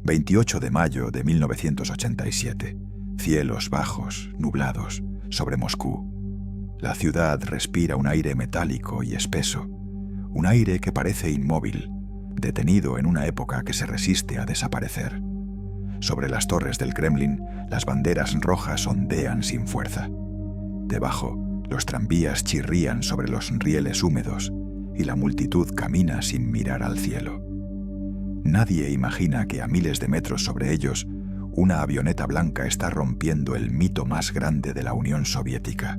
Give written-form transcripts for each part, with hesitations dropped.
28 de mayo de 1987. Cielos bajos, nublados, sobre Moscú. La ciudad respira un aire metálico y espeso, un aire que parece inmóvil, detenido en una época que se resiste a desaparecer. Sobre las torres del Kremlin, las banderas rojas ondean sin fuerza. Debajo, los tranvías chirrían sobre los rieles húmedos y la multitud camina sin mirar al cielo. Nadie imagina que a miles de metros sobre ellos, una avioneta blanca está rompiendo el mito más grande de la Unión Soviética.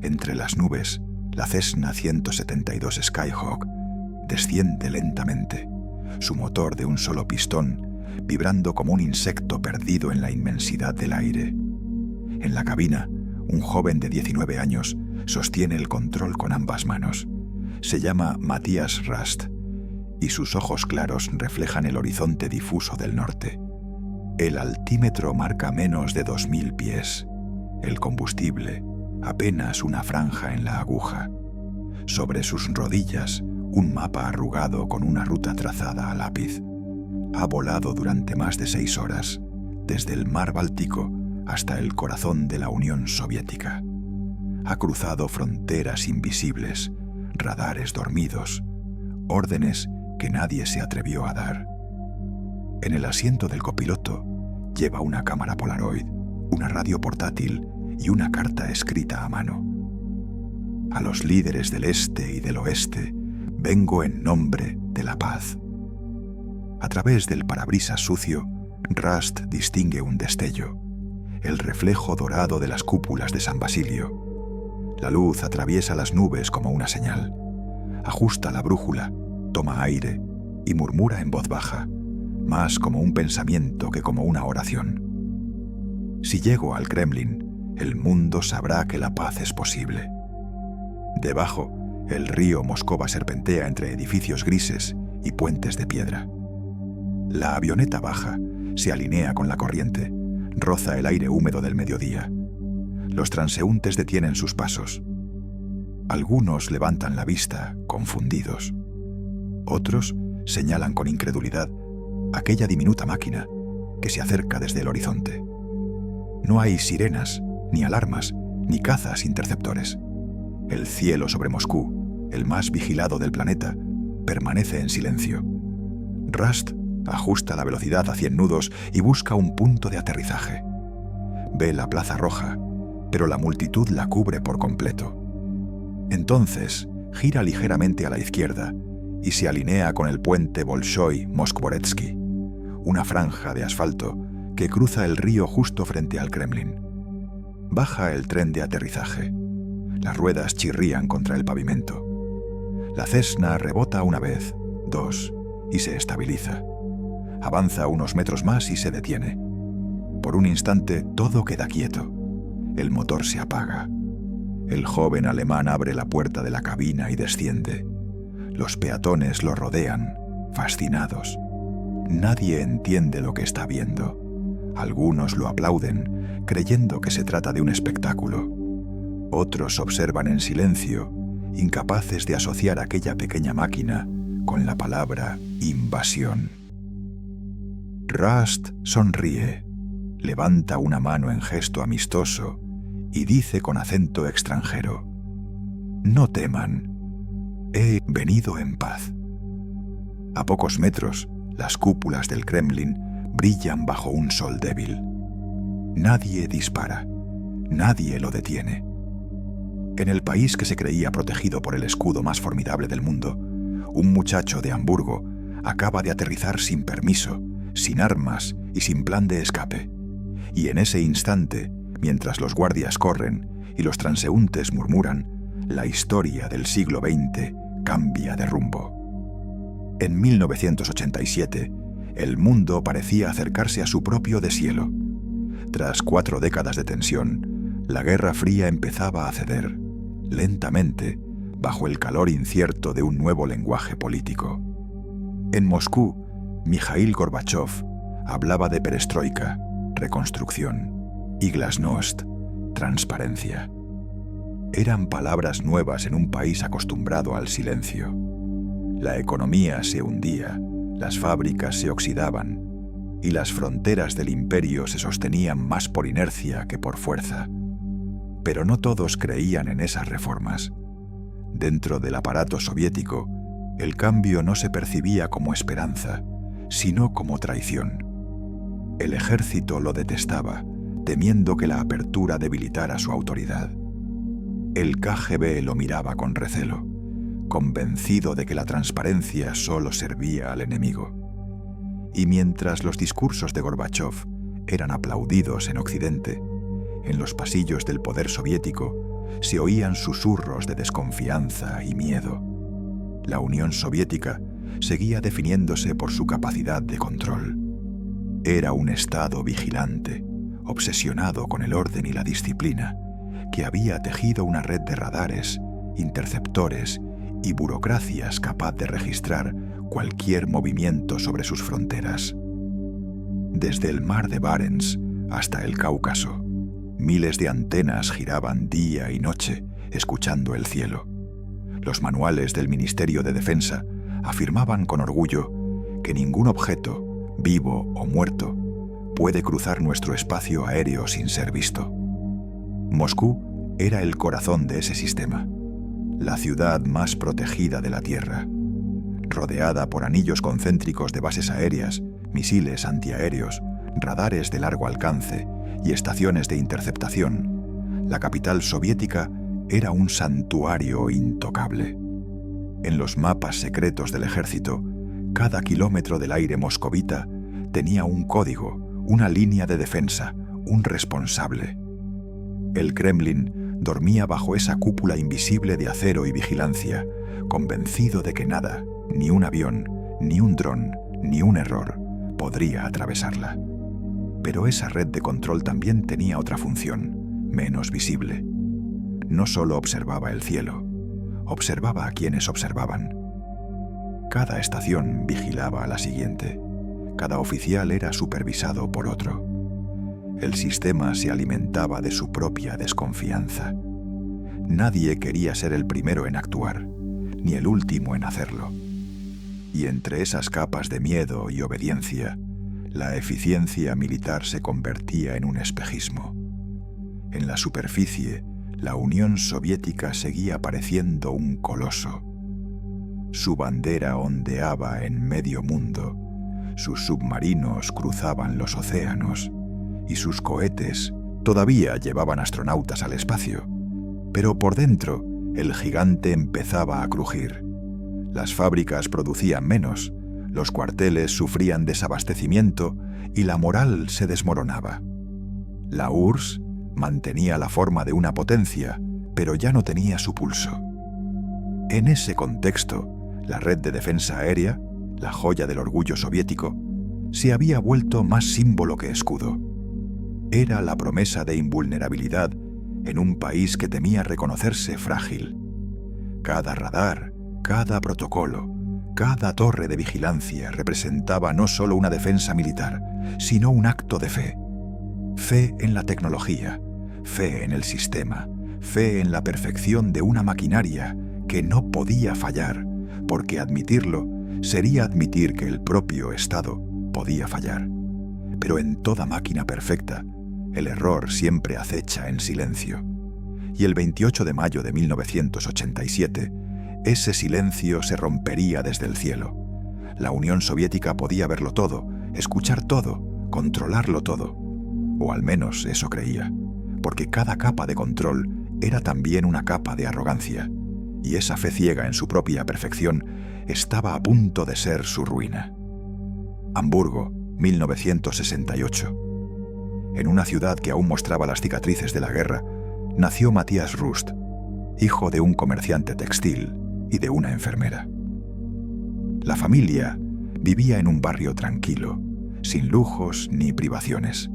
Entre las nubes, la Cessna 172 Skyhawk desciende lentamente, su motor de un solo pistón vibrando como un insecto perdido en la inmensidad del aire. En la cabina, un joven de 19 años sostiene el control con ambas manos. Se llama Matthias Rast y sus ojos claros reflejan el horizonte difuso del norte. El altímetro marca menos de 2000 pies. El combustible, apenas una franja en la aguja. Sobre sus rodillas, un mapa arrugado con una ruta trazada a lápiz. Ha volado durante más de 6 horas, desde el mar Báltico hasta el corazón de la Unión Soviética. Ha cruzado fronteras invisibles, radares dormidos, órdenes que nadie se atrevió a dar. En el asiento del copiloto lleva una cámara Polaroid, una radio portátil y una carta escrita a mano. A los líderes del este y del oeste, vengo en nombre de la paz. A través del parabrisas sucio, Rast distingue un destello, el reflejo dorado de las cúpulas de San Basilio. La luz atraviesa las nubes como una señal. Ajusta la brújula, toma aire y murmura en voz baja, más como un pensamiento que como una oración. Si llego al Kremlin, el mundo sabrá que la paz es posible. Debajo, el río Moscova serpentea entre edificios grises y puentes de piedra. La avioneta baja, se alinea con la corriente, roza el aire húmedo del mediodía. Los transeúntes detienen sus pasos. Algunos levantan la vista, confundidos. Otros señalan con incredulidad aquella diminuta máquina que se acerca desde el horizonte. No hay sirenas, ni alarmas, ni cazas interceptores. El cielo sobre Moscú, el más vigilado del planeta, permanece en silencio. Rast ajusta la velocidad a 100 nudos y busca un punto de aterrizaje. Ve la Plaza Roja, pero la multitud la cubre por completo. Entonces, gira ligeramente a la izquierda y se alinea con el puente Bolshoi-Moskvoretsky, una franja de asfalto que cruza el río justo frente al Kremlin. Baja el tren de aterrizaje. Las ruedas chirrían contra el pavimento. La Cessna rebota una vez, 2, y se estabiliza. Avanza unos metros más y se detiene. Por un instante todo queda quieto. El motor se apaga. El joven alemán abre la puerta de la cabina y desciende. Los peatones lo rodean, fascinados. Nadie entiende lo que está viendo. Algunos lo aplauden, creyendo que se trata de un espectáculo. Otros observan en silencio, incapaces de asociar aquella pequeña máquina con la palabra invasión. Rast sonríe, levanta una mano en gesto amistoso y dice con acento extranjero: «No teman, he venido en paz». A pocos metros, las cúpulas del Kremlin brillan bajo un sol débil. Nadie dispara, nadie lo detiene. En el país que se creía protegido por el escudo más formidable del mundo, un muchacho de Hamburgo acaba de aterrizar sin permiso, sin armas y sin plan de escape. Y en ese instante, mientras los guardias corren y los transeúntes murmuran, la historia del siglo XX cambia de rumbo. En 1987, el mundo parecía acercarse a su propio deshielo. Tras 4 décadas de tensión, la Guerra Fría empezaba a ceder, lentamente, bajo el calor incierto de un nuevo lenguaje político. En Moscú, Mikhail Gorbachev hablaba de perestroika, reconstrucción, y glasnost, transparencia. Eran palabras nuevas en un país acostumbrado al silencio. La economía se hundía, las fábricas se oxidaban. y las fronteras del imperio se sostenían más por inercia que por fuerza. Pero no todos creían en esas reformas. Dentro del aparato soviético, el cambio no se percibía como esperanza, sino como traición. El ejército lo detestaba, temiendo que la apertura debilitara su autoridad. El KGB lo miraba con recelo, convencido de que la transparencia solo servía al enemigo. Y mientras los discursos de Gorbachov eran aplaudidos en Occidente, en los pasillos del poder soviético se oían susurros de desconfianza y miedo. La Unión Soviética seguía definiéndose por su capacidad de control. Era un Estado vigilante, obsesionado con el orden y la disciplina, que había tejido una red de radares, interceptores y burocracias capaz de registrar cualquier movimiento sobre sus fronteras. Desde el mar de Barents hasta el Cáucaso, miles de antenas giraban día y noche, escuchando el cielo. Los manuales del Ministerio de Defensa afirmaban con orgullo que ningún objeto, vivo o muerto, puede cruzar nuestro espacio aéreo sin ser visto. Moscú era el corazón de ese sistema, la ciudad más protegida de la Tierra. Rodeada por anillos concéntricos de bases aéreas, misiles antiaéreos, radares de largo alcance y estaciones de interceptación, la capital soviética era un santuario intocable. En los mapas secretos del ejército, cada kilómetro del aire moscovita tenía un código, una línea de defensa, un responsable. El Kremlin dormía bajo esa cúpula invisible de acero y vigilancia, convencido de que nada, ni un avión, ni un dron, ni un error, podría atravesarla. Pero esa red de control también tenía otra función, menos visible. No solo observaba el cielo, observaba a quienes observaban. Cada estación vigilaba a la siguiente. Cada oficial era supervisado por otro. El sistema se alimentaba de su propia desconfianza. Nadie quería ser el primero en actuar, ni el último en hacerlo. Y entre esas capas de miedo y obediencia, la eficiencia militar se convertía en un espejismo. En la superficie, la Unión Soviética seguía pareciendo un coloso. Su bandera ondeaba en medio mundo, sus submarinos cruzaban los océanos y sus cohetes todavía llevaban astronautas al espacio. Pero por dentro, el gigante empezaba a crujir. Las fábricas producían menos, los cuarteles sufrían desabastecimiento y la moral se desmoronaba. La URSS mantenía la forma de una potencia, pero ya no tenía su pulso. En ese contexto, la red de defensa aérea, la joya del orgullo soviético, se había vuelto más símbolo que escudo. Era la promesa de invulnerabilidad en un país que temía reconocerse frágil. Cada radar, cada protocolo, cada torre de vigilancia representaba no solo una defensa militar, sino un acto de fe. Fe en la tecnología, fe en el sistema, fe en la perfección de una maquinaria que no podía fallar, porque admitirlo sería admitir que el propio Estado podía fallar. Pero en toda máquina perfecta, el error siempre acecha en silencio. Y el 28 de mayo de 1987, ese silencio se rompería desde el cielo. La Unión Soviética podía verlo todo, escuchar todo, controlarlo todo. O al menos eso creía, porque cada capa de control era también una capa de arrogancia, y esa fe ciega en su propia perfección estaba a punto de ser su ruina. Hamburgo, 1968. En una ciudad que aún mostraba las cicatrices de la guerra, nació Matthias Rust, hijo de un comerciante textil y de una enfermera. La familia vivía en un barrio tranquilo, sin lujos ni privaciones.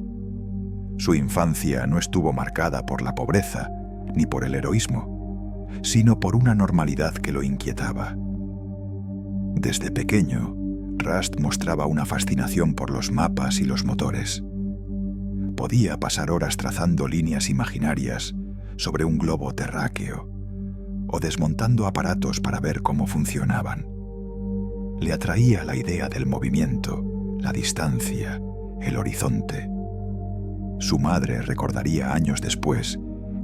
Su infancia no estuvo marcada por la pobreza ni por el heroísmo, sino por una normalidad que lo inquietaba. Desde pequeño, Rust mostraba una fascinación por los mapas y los motores. Podía pasar horas trazando líneas imaginarias sobre un globo terráqueo o desmontando aparatos para ver cómo funcionaban. Le atraía la idea del movimiento, la distancia el horizonte. Su madre recordaría años después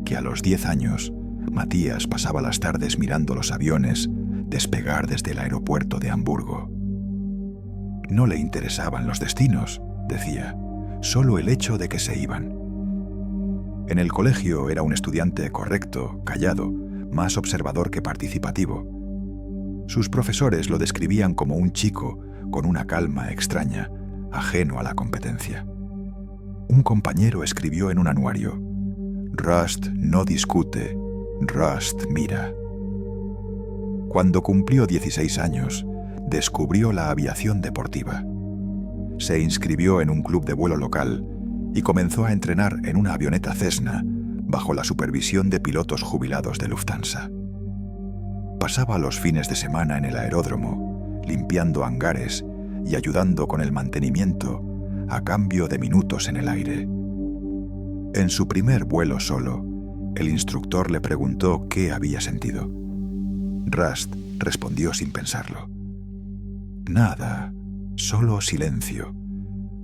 que a los 10 años Matías pasaba las tardes mirando los aviones despegar desde el aeropuerto de Hamburgo. No le interesaban los destinos, decía, solo el hecho de que se iban. En el colegio era un estudiante correcto, callado, más observador que participativo. Sus profesores lo describían como un chico con una calma extraña, ajeno a la competencia. Un compañero escribió en un anuario: Rust no discute, Rust mira. Cuando cumplió 16 años, descubrió la aviación deportiva. Se inscribió en un club de vuelo local y comenzó a entrenar en una avioneta Cessna bajo la supervisión de pilotos jubilados de Lufthansa. Pasaba los fines de semana en el aeródromo, limpiando hangares y ayudando con el mantenimiento a cambio de minutos en el aire. En su primer vuelo solo, el instructor le preguntó qué había sentido. Rust respondió sin pensarlo. Nada, solo silencio.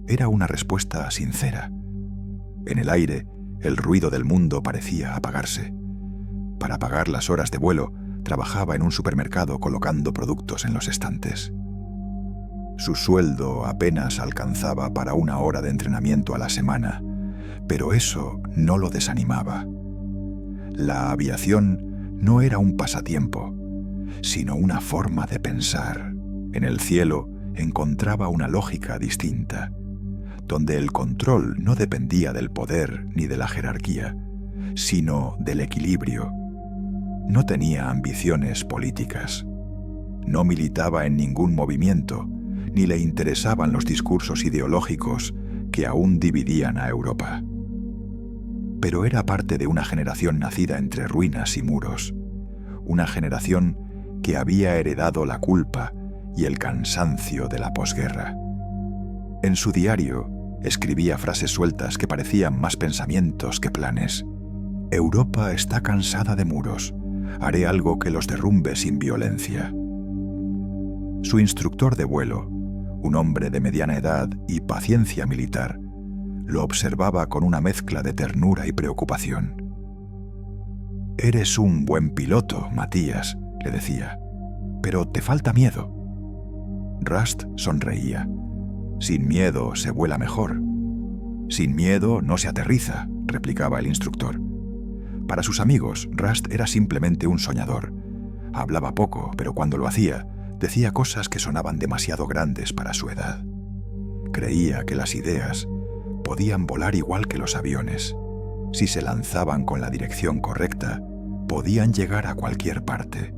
Era una respuesta sincera. En el aire, el ruido del mundo parecía apagarse. Para pagar las horas de vuelo, trabajaba en un supermercado colocando productos en los estantes. Su sueldo apenas alcanzaba para 1 hora de entrenamiento a la semana, pero eso no lo desanimaba. La aviación no era un pasatiempo, sino una forma de pensar. En el cielo encontraba una lógica distinta, donde el control no dependía del poder ni de la jerarquía, sino del equilibrio. No tenía ambiciones políticas. No militaba en ningún movimiento, ni le interesaban los discursos ideológicos que aún dividían a Europa. Pero era parte de una generación nacida entre ruinas y muros, una generación que había heredado la culpa y el cansancio de la posguerra. En su diario escribía frases sueltas que parecían más pensamientos que planes. Europa está cansada de muros. Haré algo que los derrumbe sin violencia. Su instructor de vuelo, un hombre de mediana edad y paciencia militar, lo observaba con una mezcla de ternura y preocupación. «Eres un buen piloto, Matías», le decía, «pero te falta miedo». Rust sonreía. «Sin miedo se vuela mejor». «Sin miedo no se aterriza», replicaba el instructor. Para sus amigos, Rust era simplemente un soñador. Hablaba poco, pero cuando lo hacía, decía cosas que sonaban demasiado grandes para su edad. Creía que las ideas podían volar igual que los aviones. Si se lanzaban con la dirección correcta, podían llegar a cualquier parte.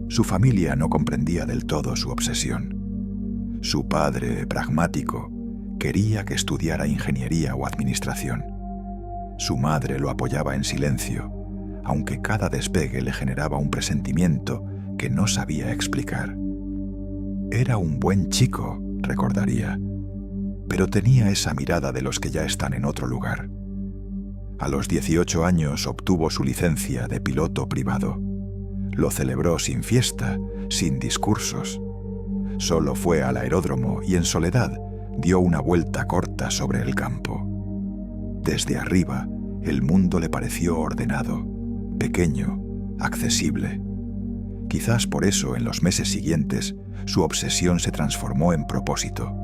Su familia no comprendía del todo su obsesión. Su padre, pragmático, quería que estudiara ingeniería o administración. Su madre lo apoyaba en silencio, aunque cada despegue le generaba un presentimiento que no sabía explicar. Era un buen chico, recordaría, pero tenía esa mirada de los que ya están en otro lugar. A los 18 años obtuvo su licencia de piloto privado. Lo celebró sin fiesta, sin discursos. Solo fue al aeródromo y en soledad dio una vuelta corta sobre el campo. Desde arriba, el mundo le pareció ordenado, pequeño, accesible. Quizás por eso, en los meses siguientes, su obsesión se transformó en propósito.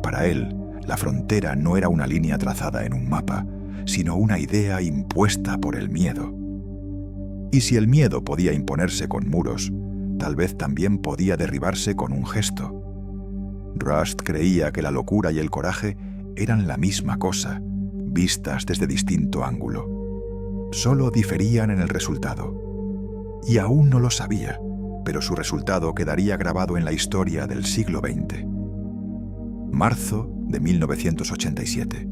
Para él, la frontera no era una línea trazada en un mapa, sino una idea impuesta por el miedo. Y si el miedo podía imponerse con muros, tal vez también podía derribarse con un gesto. Rust creía que la locura y el coraje eran la misma cosa, vistas desde distinto ángulo. Solo diferían en el resultado. Y aún no lo sabía, pero su resultado quedaría grabado en la historia del siglo XX. Marzo de 1987.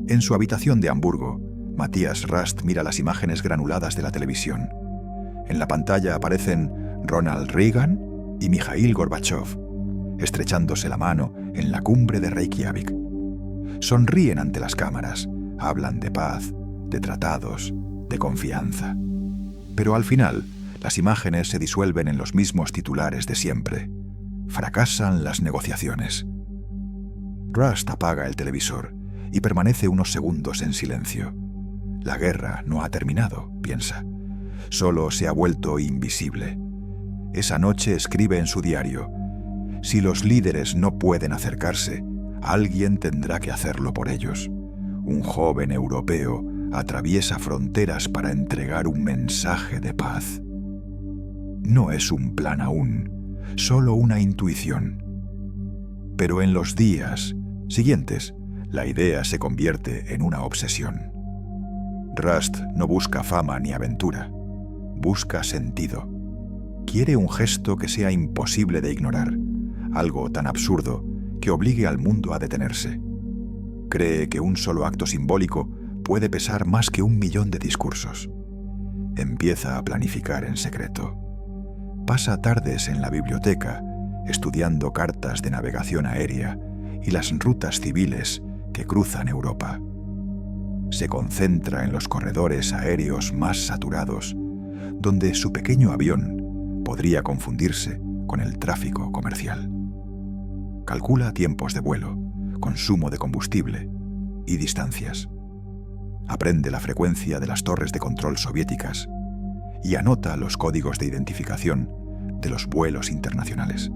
En su habitación de Hamburgo, Matías Rust mira las imágenes granuladas de la televisión. En la pantalla aparecen Ronald Reagan y Mikhail Gorbachev, estrechándose la mano en la cumbre de Reykjavik. Sonríen ante las cámaras, hablan de paz, de tratados, de confianza. Pero al final, las imágenes se disuelven en los mismos titulares de siempre. Fracasan las negociaciones. Rust apaga el televisor y permanece unos segundos en silencio. La guerra no ha terminado, piensa. Solo se ha vuelto invisible. Esa noche escribe en su diario: si los líderes no pueden acercarse, alguien tendrá que hacerlo por ellos. Un joven europeo atraviesa fronteras para entregar un mensaje de paz. No es un plan aún, solo una intuición. Pero en los días siguientes, la idea se convierte en una obsesión. Rust no busca fama ni aventura, busca sentido. Quiere un gesto que sea imposible de ignorar, algo tan absurdo que obligue al mundo a detenerse. Cree que un solo acto simbólico puede pesar más que 1.000.000 de discursos. Empieza a planificar en secreto. Pasa tardes en la biblioteca estudiando cartas de navegación aérea y las rutas civiles que cruzan Europa. Se concentra en los corredores aéreos más saturados, donde su pequeño avión podría confundirse con el tráfico comercial. Calcula tiempos de vuelo, consumo de combustible y distancias. Aprende la frecuencia de las torres de control soviéticas y anota los códigos de identificación de los vuelos internacionales.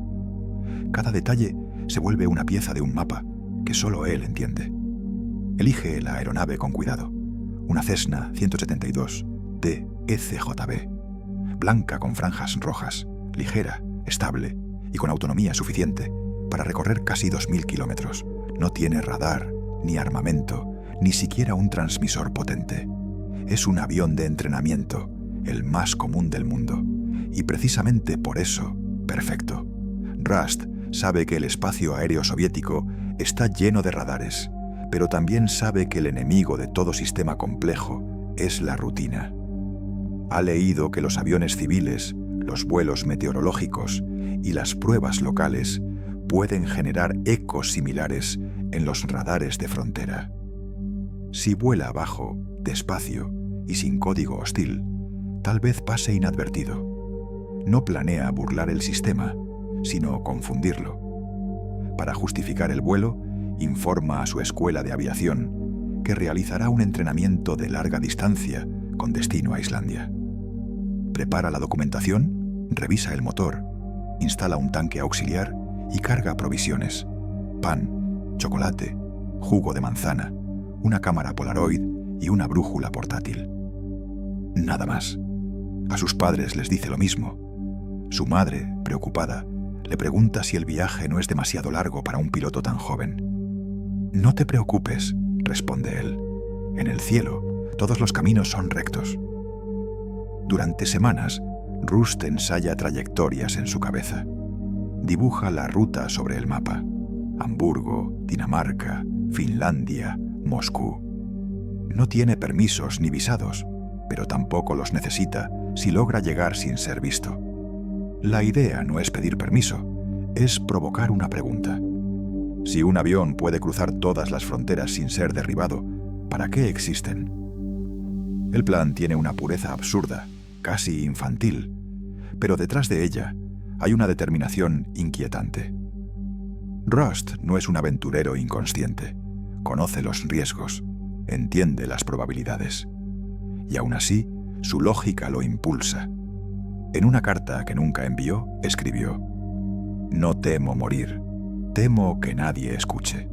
Cada detalle se vuelve una pieza de un mapa que solo él entiende. Elige la aeronave con cuidado, una Cessna 172 de ECJB, blanca con franjas rojas, ligera, estable y con autonomía suficiente para recorrer casi 2.000 kilómetros. No tiene radar, ni armamento, ni siquiera un transmisor potente. Es un avión de entrenamiento, el más común del mundo, y precisamente por eso, perfecto. Rust sabe que el espacio aéreo soviético está lleno de radares, pero también sabe que el enemigo de todo sistema complejo es la rutina. Ha leído que los aviones civiles, los vuelos meteorológicos y las pruebas locales pueden generar ecos similares en los radares de frontera. Si vuela abajo, despacio y sin código hostil, tal vez pase inadvertido. No planea burlar el sistema, sino confundirlo. Para justificar el vuelo, informa a su escuela de aviación que realizará un entrenamiento de larga distancia con destino a Islandia. Prepara la documentación, revisa el motor, instala un tanque auxiliar y carga provisiones: pan, chocolate, jugo de manzana, una cámara Polaroid y una brújula portátil. Nada más. A sus padres les dice lo mismo. Su madre, preocupada, le pregunta si el viaje no es demasiado largo para un piloto tan joven. «No te preocupes», responde él. «En el cielo, todos los caminos son rectos». Durante semanas, Rust ensaya trayectorias en su cabeza. Dibuja la ruta sobre el mapa: Hamburgo, Dinamarca, Finlandia, Moscú. No tiene permisos ni visados, pero tampoco los necesita si logra llegar sin ser visto. La idea no es pedir permiso, es provocar una pregunta. Si un avión puede cruzar todas las fronteras sin ser derribado, ¿para qué existen? El plan tiene una pureza absurda, casi infantil, pero detrás de ella hay una determinación inquietante. Rust no es un aventurero inconsciente. Conoce los riesgos, entiende las probabilidades. Y aún así, su lógica lo impulsa. En una carta que nunca envió, escribió: «No temo morir, temo que nadie escuche».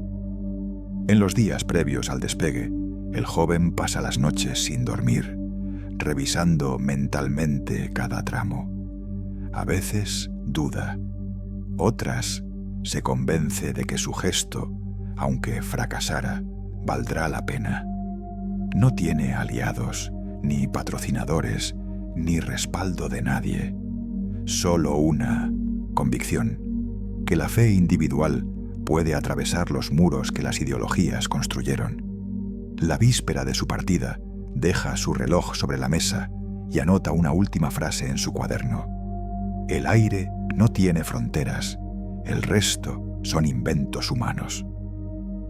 En los días previos al despegue, el joven pasa las noches sin dormir, revisando mentalmente cada tramo. A veces duda, otras se convence de que su gesto, aunque fracasara, valdrá la pena. No tiene aliados, ni patrocinadores, ni respaldo de nadie. Solo una convicción: que la fe individual puede atravesar los muros que las ideologías construyeron. La víspera de su partida, deja su reloj sobre la mesa y anota una última frase en su cuaderno: «El aire no tiene fronteras, el resto son inventos humanos».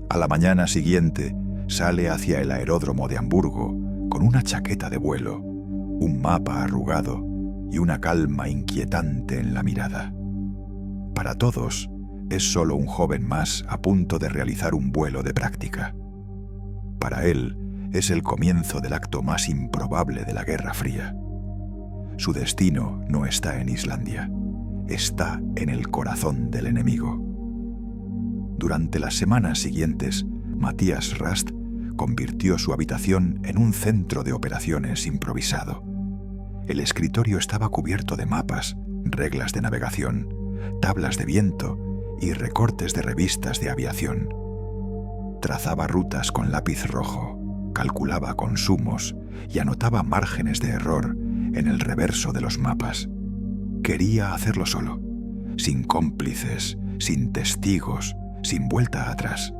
A la mañana siguiente sale hacia el aeródromo de Hamburgo con una chaqueta de vuelo, un mapa arrugado y una calma inquietante en la mirada. Para todos, es solo un joven más a punto de realizar un vuelo de práctica. Para él, es el comienzo del acto más improbable de la Guerra Fría. Su destino no está en Islandia, está en el corazón del enemigo. Durante las semanas siguientes, Matthias Rast convirtió su habitación en un centro de operaciones improvisado. El escritorio estaba cubierto de mapas, reglas de navegación, tablas de viento y recortes de revistas de aviación. Trazaba rutas con lápiz rojo, calculaba consumos y anotaba márgenes de error en el reverso de los mapas. Quería hacerlo solo, sin cómplices, sin testigos, sin vuelta atrás.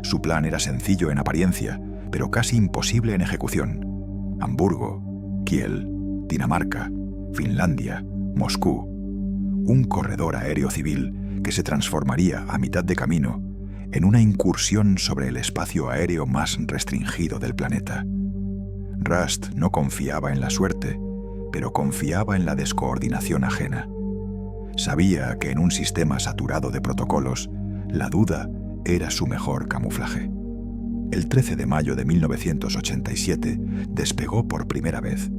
Su plan era sencillo en apariencia, pero casi imposible en ejecución. Hamburgo, Kiel, Dinamarca, Finlandia, Moscú. Un corredor aéreo civil que se transformaría a mitad de camino en una incursión sobre el espacio aéreo más restringido del planeta. Rast no confiaba en la suerte, pero confiaba en la descoordinación ajena. Sabía que en un sistema saturado de protocolos, la duda era su mejor camuflaje. El 13 de mayo de 1987 despegó por primera vez.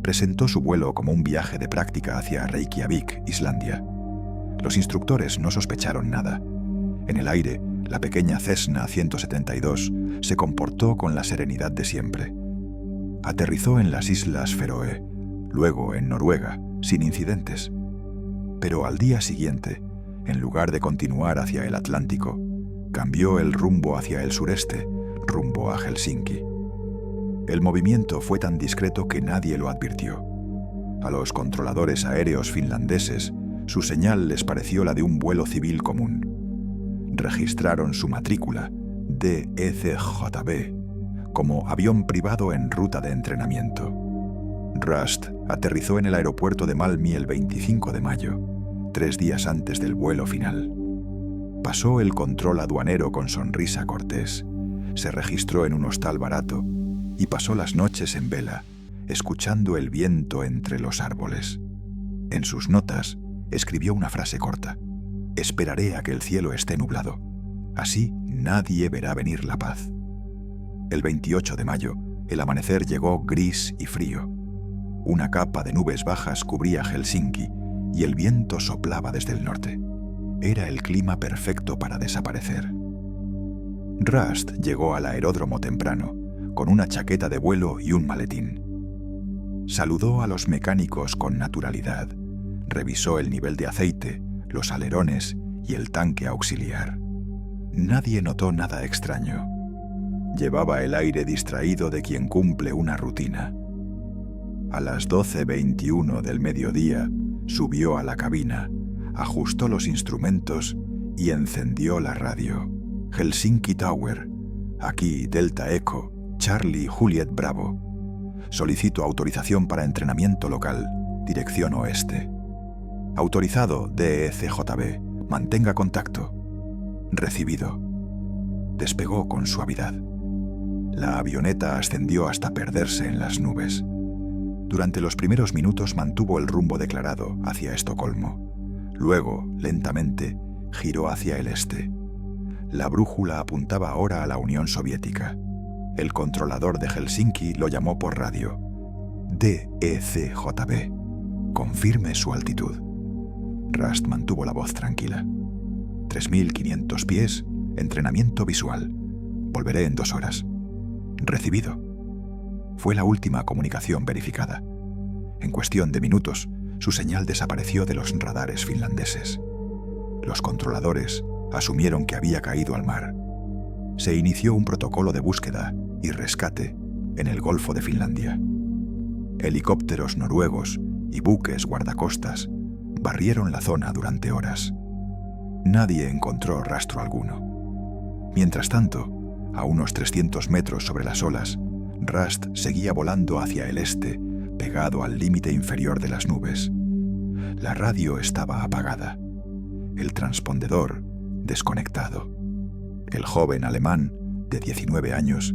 Presentó su vuelo como un viaje de práctica hacia Reykjavik, Islandia. Los instructores no sospecharon nada. En el aire, la pequeña Cessna 172 se comportó con la serenidad de siempre. Aterrizó en las Islas Feroe, luego en Noruega, sin incidentes. Pero al día siguiente, en lugar de continuar hacia el Atlántico, cambió el rumbo hacia el sureste, rumbo a Helsinki. El movimiento fue tan discreto que nadie lo advirtió. A los controladores aéreos finlandeses, su señal les pareció la de un vuelo civil común. Registraron su matrícula, DECJB, como avión privado en ruta de entrenamiento. Rast aterrizó en el aeropuerto de Malmö el 25 de mayo, 3 días antes del vuelo final. Pasó el control aduanero con sonrisa cortés, se registró en un hostal barato y pasó las noches en vela, escuchando el viento entre los árboles. En sus notas escribió una frase corta: «Esperaré a que el cielo esté nublado. Así nadie verá venir la paz». El 28 de mayo, el amanecer llegó gris y frío. Una capa de nubes bajas cubría Helsinki y el viento soplaba desde el norte. Era el clima perfecto para desaparecer. Rast llegó al aeródromo temprano, con una chaqueta de vuelo y un maletín. Saludó a los mecánicos con naturalidad, revisó el nivel de aceite, los alerones y el tanque auxiliar. Nadie notó nada extraño. Llevaba el aire distraído de quien cumple una rutina. A las 12:21 del mediodía, subió a la cabina, ajustó los instrumentos y encendió la radio. Helsinki Tower, aquí Delta Echo, Charlie Juliet Bravo. Solicito autorización para entrenamiento local, dirección oeste. Autorizado DECJB, mantenga contacto. Recibido. Despegó con suavidad. La avioneta ascendió hasta perderse en las nubes. Durante los primeros minutos mantuvo el rumbo declarado hacia Estocolmo. Luego, lentamente, giró hacia el este. La brújula apuntaba ahora a la Unión Soviética. El controlador de Helsinki lo llamó por radio. DECJB. Confirme su altitud. Rast mantuvo la voz tranquila. 3.500 pies, entrenamiento visual. Volveré en 2 horas. Recibido. Fue la última comunicación verificada. En cuestión de minutos, su señal desapareció de los radares finlandeses. Los controladores asumieron que había caído al mar. Se inició un protocolo de búsqueda y rescate en el Golfo de Finlandia. Helicópteros noruegos y buques guardacostas barrieron la zona durante horas. Nadie encontró rastro alguno. Mientras tanto, a unos 300 metros sobre las olas, Rast seguía volando hacia el este, pegado al límite inferior de las nubes. La radio estaba apagada. El transpondedor desconectado. El joven alemán, de 19 años,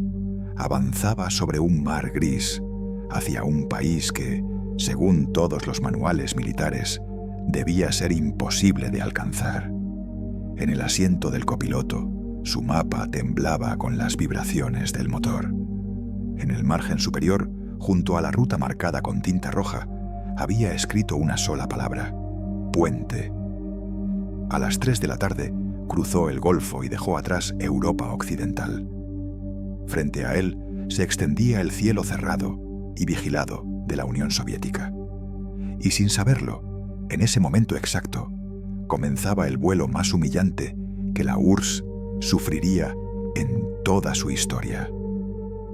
avanzaba sobre un mar gris hacia un país que, según todos los manuales militares, debía ser imposible de alcanzar. En el asiento del copiloto, su mapa temblaba con las vibraciones del motor. En el margen superior, junto a la ruta marcada con tinta roja, había escrito una sola palabra: puente. A las 3 de la tarde, cruzó el Golfo y dejó atrás Europa Occidental. Frente a él se extendía el cielo cerrado y vigilado de la Unión Soviética. Y sin saberlo, en ese momento exacto, comenzaba el vuelo más humillante que la URSS sufriría en toda su historia.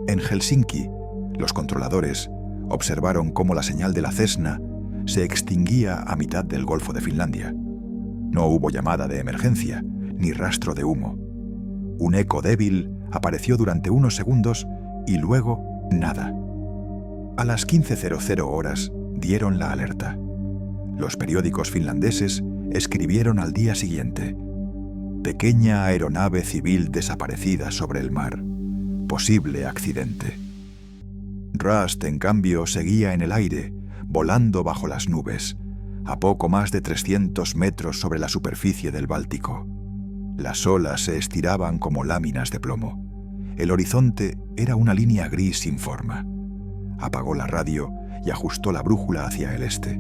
En Helsinki, los controladores observaron cómo la señal de la Cessna se extinguía a mitad del Golfo de Finlandia. No hubo llamada de emergencia, ni rastro de humo. Un eco débil apareció durante unos segundos y luego nada. A las 15:00 horas dieron la alerta. Los periódicos finlandeses escribieron al día siguiente: pequeña aeronave civil desaparecida sobre el mar. Posible accidente. Rust, en cambio, seguía en el aire, volando bajo las nubes, a poco más de 300 metros sobre la superficie del Báltico. Las olas se estiraban como láminas de plomo. El horizonte era una línea gris sin forma. Apagó la radio y ajustó la brújula hacia el este.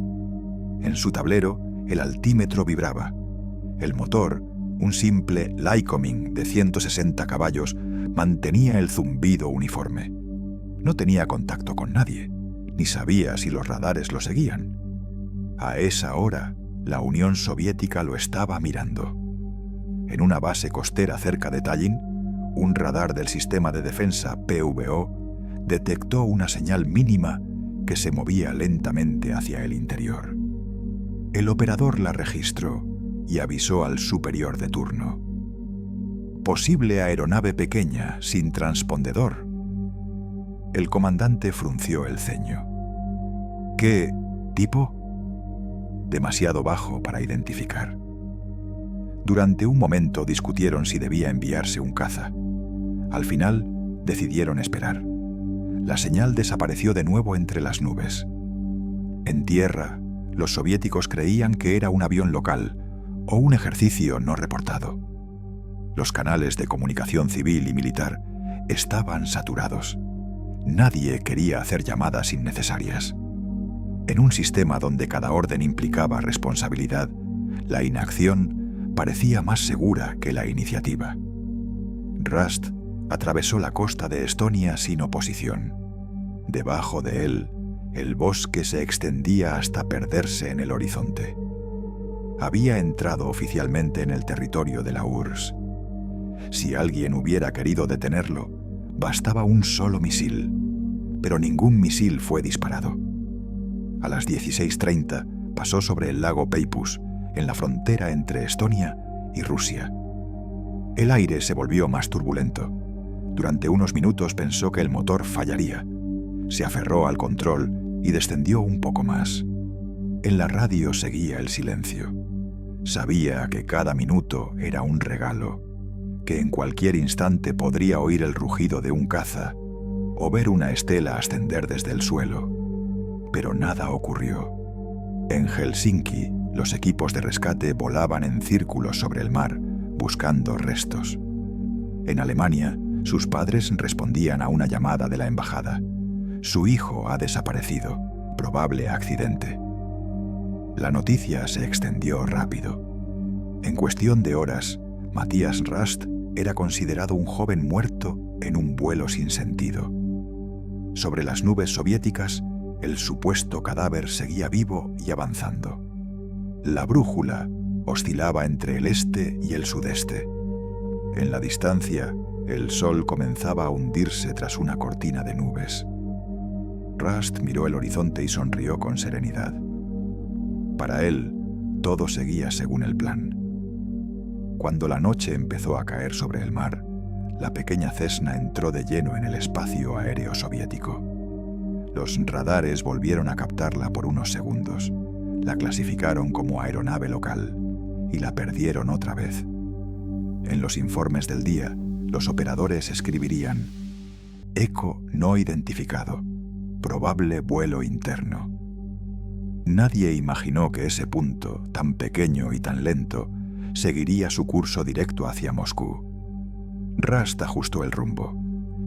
En su tablero, el altímetro vibraba. El motor, un simple Lycoming de 160 caballos, mantenía el zumbido uniforme. No tenía contacto con nadie, ni sabía si los radares lo seguían. A esa hora, la Unión Soviética lo estaba mirando. En una base costera cerca de Tallinn, un radar del sistema de defensa PVO detectó una señal mínima que se movía lentamente hacia el interior. El operador la registró y avisó al superior de turno. Posible aeronave pequeña, sin transpondedor. El comandante frunció el ceño. ¿Qué tipo? Demasiado bajo para identificar. Durante un momento discutieron si debía enviarse un caza. Al final, decidieron esperar. La señal desapareció de nuevo entre las nubes. En tierra, los soviéticos creían que era un avión local o un ejercicio no reportado. Los canales de comunicación civil y militar estaban saturados. Nadie quería hacer llamadas innecesarias. En un sistema donde cada orden implicaba responsabilidad, la inacción parecía más segura que la iniciativa. Rust atravesó la costa de Estonia sin oposición. Debajo de él, el bosque se extendía hasta perderse en el horizonte. Había entrado oficialmente en el territorio de la URSS. Si alguien hubiera querido detenerlo, bastaba un solo misil, pero ningún misil fue disparado. A las 16:30 pasó sobre el lago Peipus, en la frontera entre Estonia y Rusia. El aire se volvió más turbulento. Durante unos minutos pensó que el motor fallaría. Se aferró al control y descendió un poco más. En la radio seguía el silencio. Sabía que cada minuto era un regalo, que en cualquier instante podría oír el rugido de un caza o ver una estela ascender desde el suelo. Pero nada ocurrió. En Helsinki, los equipos de rescate volaban en círculos sobre el mar, buscando restos. En Alemania, sus padres respondían a una llamada de la embajada. Su hijo ha desaparecido, probable accidente. La noticia se extendió rápido. En cuestión de horas, Matthias Rust era considerado un joven muerto en un vuelo sin sentido. Sobre las nubes soviéticas, el supuesto cadáver seguía vivo y avanzando. La brújula oscilaba entre el este y el sudeste. En la distancia, el sol comenzaba a hundirse tras una cortina de nubes. Rust miró el horizonte y sonrió con serenidad. Para él, todo seguía según el plan. Cuando la noche empezó a caer sobre el mar, la pequeña Cessna entró de lleno en el espacio aéreo soviético. Los radares volvieron a captarla por unos segundos. La clasificaron como aeronave local y la perdieron otra vez. En los informes del día, los operadores escribirían: eco no identificado, probable vuelo interno. Nadie imaginó que ese punto, tan pequeño y tan lento, seguiría su curso directo hacia Moscú. Rust ajustó el rumbo.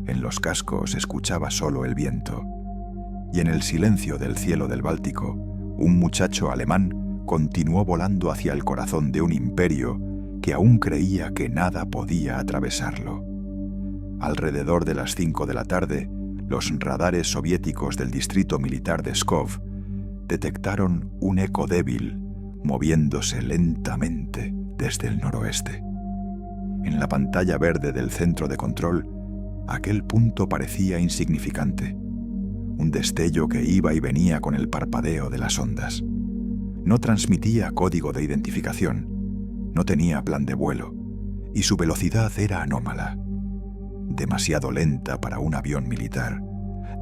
En los cascos escuchaba solo el viento. Y en el silencio del cielo del Báltico, un muchacho alemán continuó volando hacia el corazón de un imperio que aún creía que nada podía atravesarlo. Alrededor de las 5 de la tarde, los radares soviéticos del distrito militar de Pskov detectaron un eco débil moviéndose lentamente desde el noroeste. En la pantalla verde del centro de control, aquel punto parecía insignificante, un destello que iba y venía con el parpadeo de las ondas. No transmitía código de identificación, no tenía plan de vuelo, y su velocidad era anómala. Demasiado lenta para un avión militar,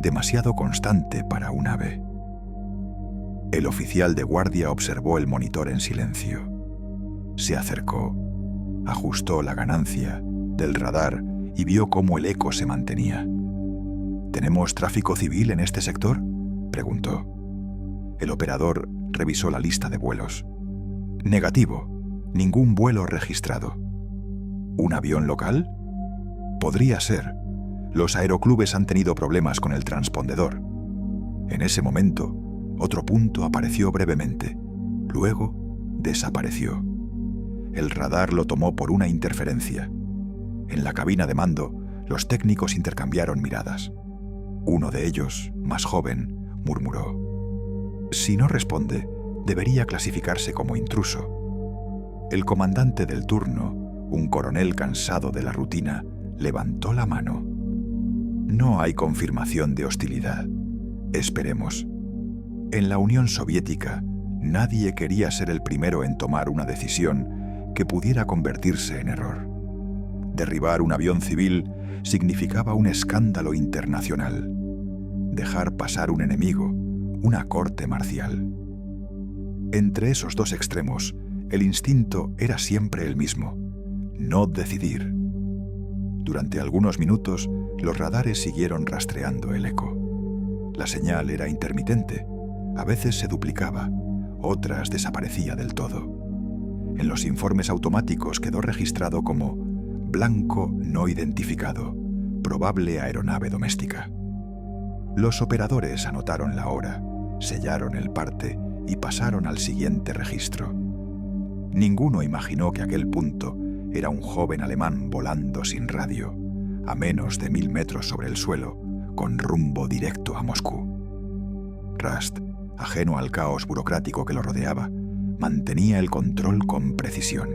demasiado constante para un ave. El oficial de guardia observó el monitor en silencio. Se acercó, ajustó la ganancia del radar y vio cómo el eco se mantenía. ¿Tenemos tráfico civil en este sector?, preguntó. El operador revisó la lista de vuelos. Negativo, ningún vuelo registrado. ¿Un avión local? Podría ser. Los aeroclubes han tenido problemas con el transpondedor. En ese momento, otro punto apareció brevemente. Luego, desapareció. El radar lo tomó por una interferencia. En la cabina de mando, los técnicos intercambiaron miradas. Uno de ellos, más joven, murmuró: «Si no responde, debería clasificarse como intruso». El comandante del turno, un coronel cansado de la rutina, levantó la mano. «No hay confirmación de hostilidad. Esperemos». En la Unión Soviética, nadie quería ser el primero en tomar una decisión que pudiera convertirse en error. Derribar un avión civil significaba un escándalo internacional. Dejar pasar un enemigo, una corte marcial. Entre esos dos extremos, el instinto era siempre el mismo: no decidir. Durante algunos minutos, los radares siguieron rastreando el eco. La señal era intermitente. A veces se duplicaba, otras desaparecía del todo. En los informes automáticos quedó registrado como blanco no identificado, probable aeronave doméstica. Los operadores anotaron la hora, sellaron el parte y pasaron al siguiente registro. Ninguno imaginó que aquel punto era un joven alemán volando sin radio, a menos de 1000 metros sobre el suelo, con rumbo directo a Moscú. Rust, ajeno al caos burocrático que lo rodeaba, mantenía el control con precisión.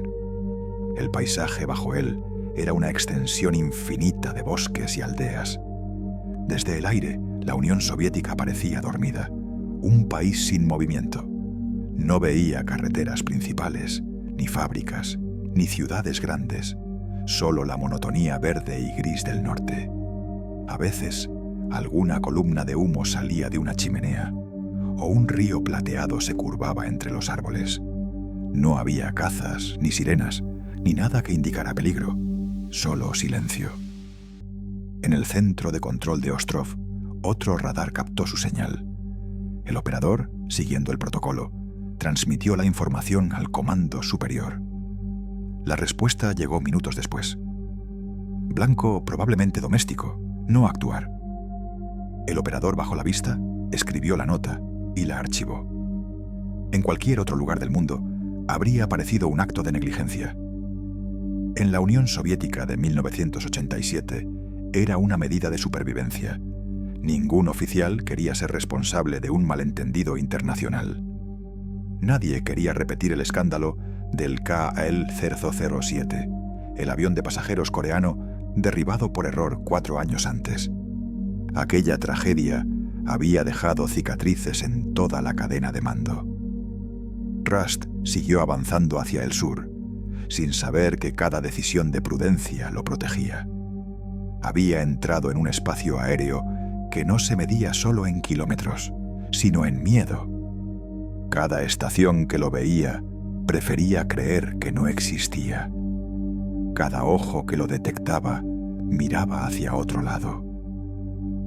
El paisaje bajo él era una extensión infinita de bosques y aldeas. Desde el aire, la Unión Soviética parecía dormida, un país sin movimiento. No veía carreteras principales, ni fábricas, ni ciudades grandes, solo la monotonía verde y gris del norte. A veces, alguna columna de humo salía de una chimenea, o un río plateado se curvaba entre los árboles. No había cazas, ni sirenas, ni nada que indicara peligro, solo silencio. En el centro de control de Ostrov, otro radar captó su señal. El operador, siguiendo el protocolo, transmitió la información al comando superior. La respuesta llegó minutos después. Blanco probablemente doméstico, no actuar. El operador bajó la vista, escribió la nota y la archivó. En cualquier otro lugar del mundo, habría parecido un acto de negligencia. En la Unión Soviética de 1987, era una medida de supervivencia. Ningún oficial quería ser responsable de un malentendido internacional. Nadie quería repetir el escándalo del KL-007, el avión de pasajeros coreano derribado por error 4 años antes. Aquella tragedia había dejado cicatrices en toda la cadena de mando. Rust siguió avanzando hacia el sur, sin saber que cada decisión de prudencia lo protegía. Había entrado en un espacio aéreo que no se medía solo en kilómetros, sino en miedo. Cada estación que lo veía prefería creer que no existía. Cada ojo que lo detectaba miraba hacia otro lado.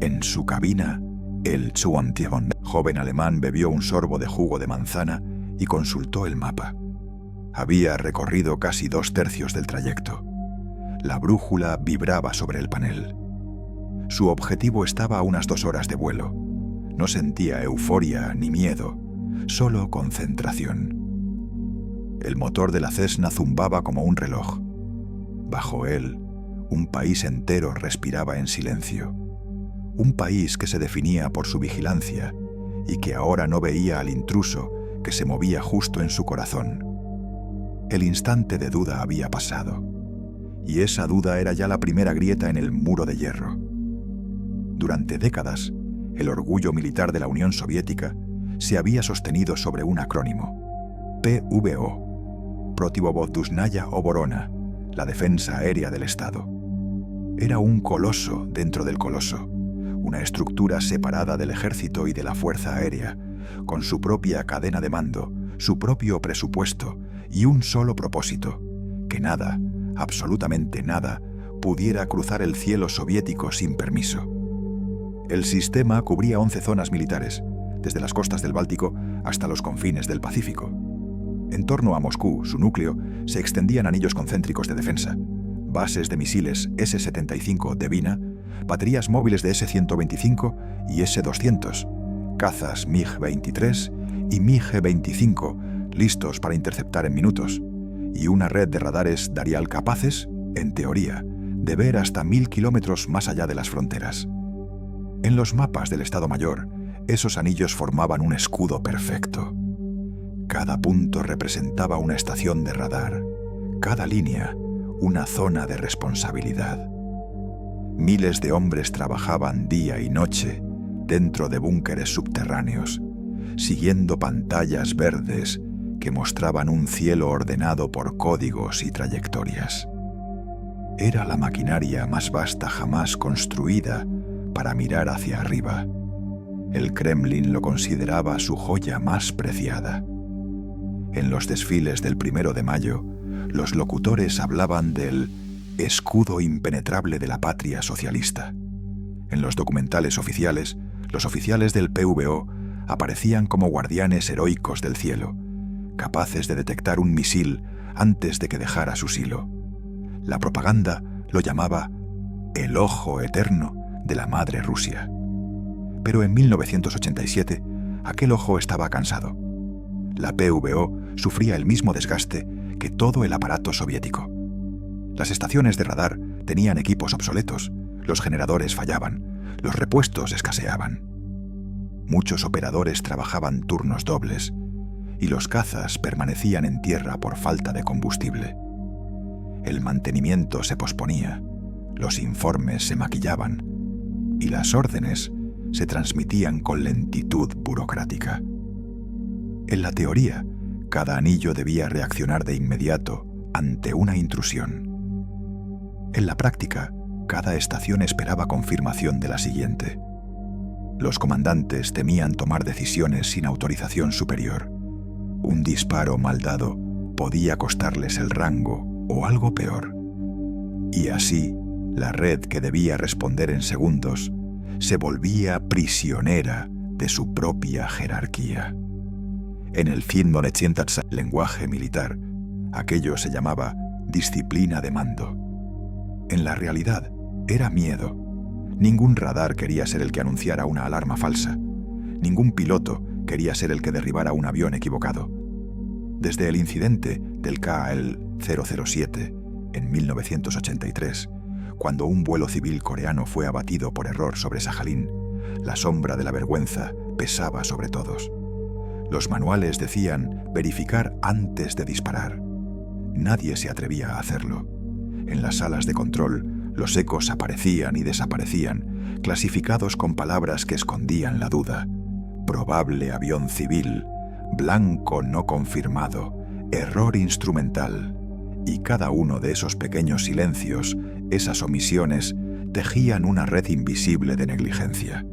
En su cabina, el Chuantian, joven alemán, bebió un sorbo de jugo de manzana y consultó el mapa. Había recorrido casi 2/3 del trayecto. La brújula vibraba sobre el panel. Su objetivo estaba a unas 2 horas de vuelo. No sentía euforia ni miedo, solo concentración. El motor de la Cessna zumbaba como un reloj. Bajo él, un país entero respiraba en silencio. Un país que se definía por su vigilancia y que ahora no veía al intruso que se movía justo en su corazón. El instante de duda había pasado, y esa duda era ya la primera grieta en el muro de hierro. Durante décadas, el orgullo militar de la Unión Soviética se había sostenido sobre un acrónimo: PVO, Protivovodnaya Oborona, la defensa aérea del Estado. Era un coloso dentro del coloso, una estructura separada del ejército y de la fuerza aérea, con su propia cadena de mando, su propio presupuesto y un solo propósito: que nada, absolutamente nada, pudiera cruzar el cielo soviético sin permiso. El sistema cubría 11 zonas militares, desde las costas del Báltico hasta los confines del Pacífico. En torno a Moscú, su núcleo, se extendían anillos concéntricos de defensa, bases de misiles S-75 Devina, baterías móviles de S-125 y S-200, cazas MiG-23 y MiG-25 listos para interceptar en minutos, y una red de radares Darial capaces, en teoría, de ver hasta 1000 kilómetros más allá de las fronteras. En los mapas del Estado Mayor, esos anillos formaban un escudo perfecto. Cada punto representaba una estación de radar, cada línea una zona de responsabilidad. Miles de hombres trabajaban día y noche dentro de búnkeres subterráneos, siguiendo pantallas verdes que mostraban un cielo ordenado por códigos y trayectorias. Era la maquinaria más vasta jamás construida para mirar hacia arriba. El Kremlin lo consideraba su joya más preciada. En los desfiles del 1 de mayo, los locutores hablaban del escudo impenetrable de la patria socialista. En los documentales oficiales, los oficiales del PVO aparecían como guardianes heroicos del cielo, capaces de detectar un misil antes de que dejara su silo. La propaganda lo llamaba el ojo eterno de la madre Rusia. Pero en 1987, aquel ojo estaba cansado. La PVO sufría el mismo desgaste que todo el aparato soviético. Las estaciones de radar tenían equipos obsoletos, los generadores fallaban, los repuestos escaseaban. Muchos operadores trabajaban turnos dobles y los cazas permanecían en tierra por falta de combustible. El mantenimiento se posponía, los informes se maquillaban y las órdenes se transmitían con lentitud burocrática. En la teoría, cada anillo debía reaccionar de inmediato ante una intrusión. En la práctica, cada estación esperaba confirmación de la siguiente. Los comandantes temían tomar decisiones sin autorización superior. Un disparo mal dado podía costarles el rango o algo peor. Y así, la red que debía responder en segundos se volvía prisionera de su propia jerarquía. En el Finmonetzientatsa, lenguaje militar, aquello se llamaba disciplina de mando. En la realidad, era miedo. Ningún radar quería ser el que anunciara una alarma falsa. Ningún piloto quería ser el que derribara un avión equivocado. Desde el incidente del KL-007 en 1983, cuando un vuelo civil coreano fue abatido por error sobre Sajalín, la sombra de la vergüenza pesaba sobre todos. Los manuales decían verificar antes de disparar. Nadie se atrevía a hacerlo. En las salas de control, los ecos aparecían y desaparecían, clasificados con palabras que escondían la duda. Probable avión civil, blanco no confirmado, error instrumental. Y cada uno de esos pequeños silencios, esas omisiones, tejían una red invisible de negligencia.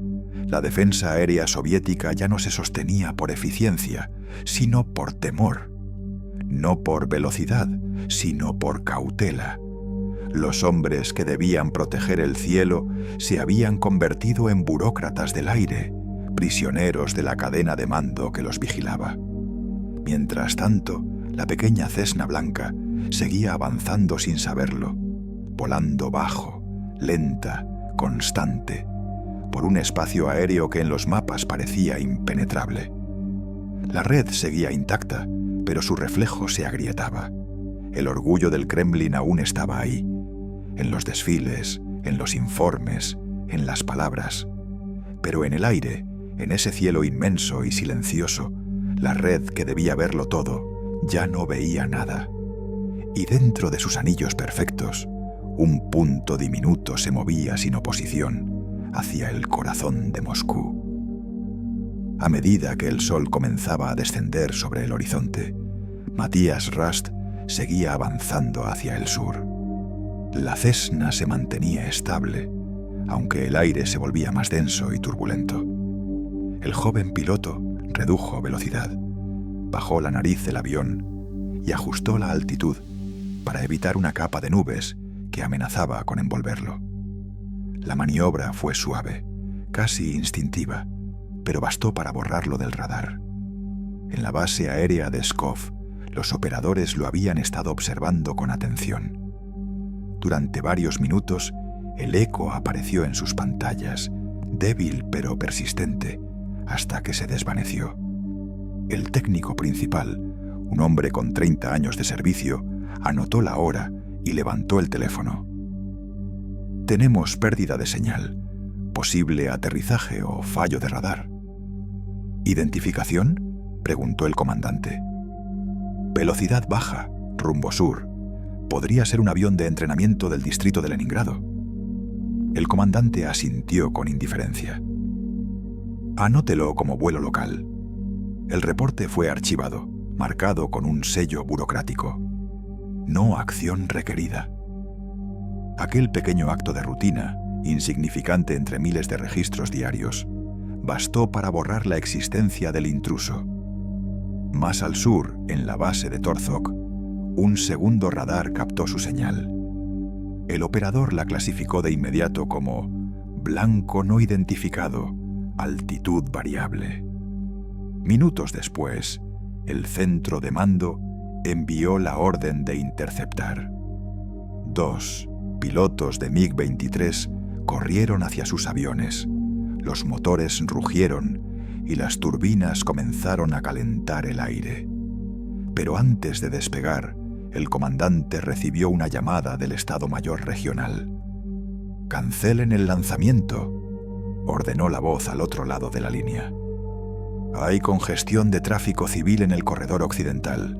La defensa aérea soviética ya no se sostenía por eficiencia, sino por temor. No por velocidad, sino por cautela. Los hombres que debían proteger el cielo se habían convertido en burócratas del aire, prisioneros de la cadena de mando que los vigilaba. Mientras tanto, La pequeña Cessna blanca seguía avanzando sin saberlo, volando bajo, lenta, constante, por un espacio aéreo que en los mapas parecía impenetrable. La red seguía intacta, pero su reflejo se agrietaba. El orgullo del Kremlin aún estaba ahí, en los desfiles, en los informes, en las palabras. Pero en el aire, en ese cielo inmenso y silencioso, la red que debía verlo todo ya no veía nada. Y dentro de sus anillos perfectos, un punto diminuto se movía sin oposición hacia el corazón de Moscú. A medida que el sol comenzaba a descender sobre el horizonte, Matías Rust seguía avanzando hacia el sur. La Cessna se mantenía estable, aunque el aire se volvía más denso y turbulento. El joven piloto redujo velocidad, bajó la nariz del avión y ajustó la altitud para evitar una capa de nubes que amenazaba con envolverlo. La maniobra fue suave, casi instintiva, pero bastó para borrarlo del radar. En la base aérea de Pskov, los operadores lo habían estado observando con atención. Durante varios minutos, el eco apareció en sus pantallas, débil pero persistente, hasta que se desvaneció. El técnico principal, un hombre con 30 años de servicio, anotó la hora y levantó el teléfono. «Tenemos pérdida de señal, posible aterrizaje o fallo de radar». «¿Identificación?», preguntó el comandante. «Velocidad baja, rumbo sur. Podría ser un avión de entrenamiento del distrito de Leningrado». El comandante asintió con indiferencia. «Anótelo como vuelo local». El reporte fue archivado, marcado con un sello burocrático. No acción requerida. Aquel pequeño acto de rutina, insignificante entre miles de registros diarios, bastó para borrar la existencia del intruso. Más al sur, en la base de Torzhok, un segundo radar captó su señal. El operador la clasificó de inmediato como blanco no identificado, altitud variable. Minutos después, el centro de mando envió la orden de interceptar. 2 pilotos de MiG-23 corrieron hacia sus aviones. Los motores rugieron y las turbinas comenzaron a calentar el aire. Pero antes de despegar, el comandante recibió una llamada del Estado Mayor Regional. «Cancelen el lanzamiento», ordenó la voz al otro lado de la línea. «Hay congestión de tráfico civil en el corredor occidental.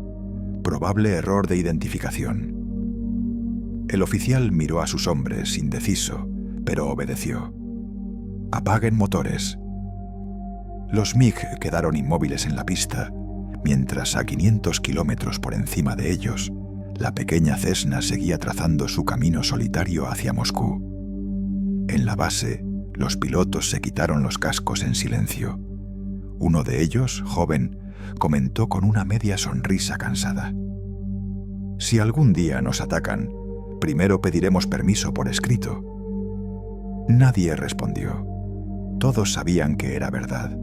Probable error de identificación». El oficial miró a sus hombres, indeciso, pero obedeció. «Apaguen motores». Los MiG quedaron inmóviles en la pista, mientras a 500 kilómetros por encima de ellos, la pequeña Cessna seguía trazando su camino solitario hacia Moscú. En la base, los pilotos se quitaron los cascos en silencio. Uno de ellos, joven, comentó con una media sonrisa cansada: «Si algún día nos atacan, primero pediremos permiso por escrito». Nadie respondió. Todos sabían que era verdad.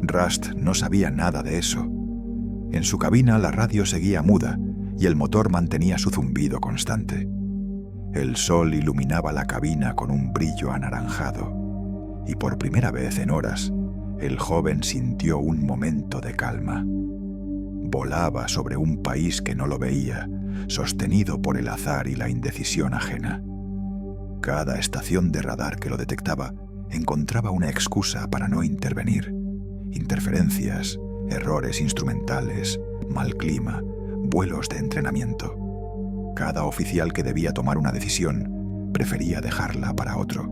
Rust no sabía nada de eso. En su cabina la radio seguía muda y el motor mantenía su zumbido constante. El sol iluminaba la cabina con un brillo anaranjado y por primera vez en horas, el joven sintió un momento de calma. Volaba sobre un país que no lo veía, sostenido por el azar y la indecisión ajena. Cada estación de radar que lo detectaba encontraba una excusa para no intervenir. Interferencias, errores instrumentales, mal clima, vuelos de entrenamiento. Cada oficial que debía tomar una decisión prefería dejarla para otro.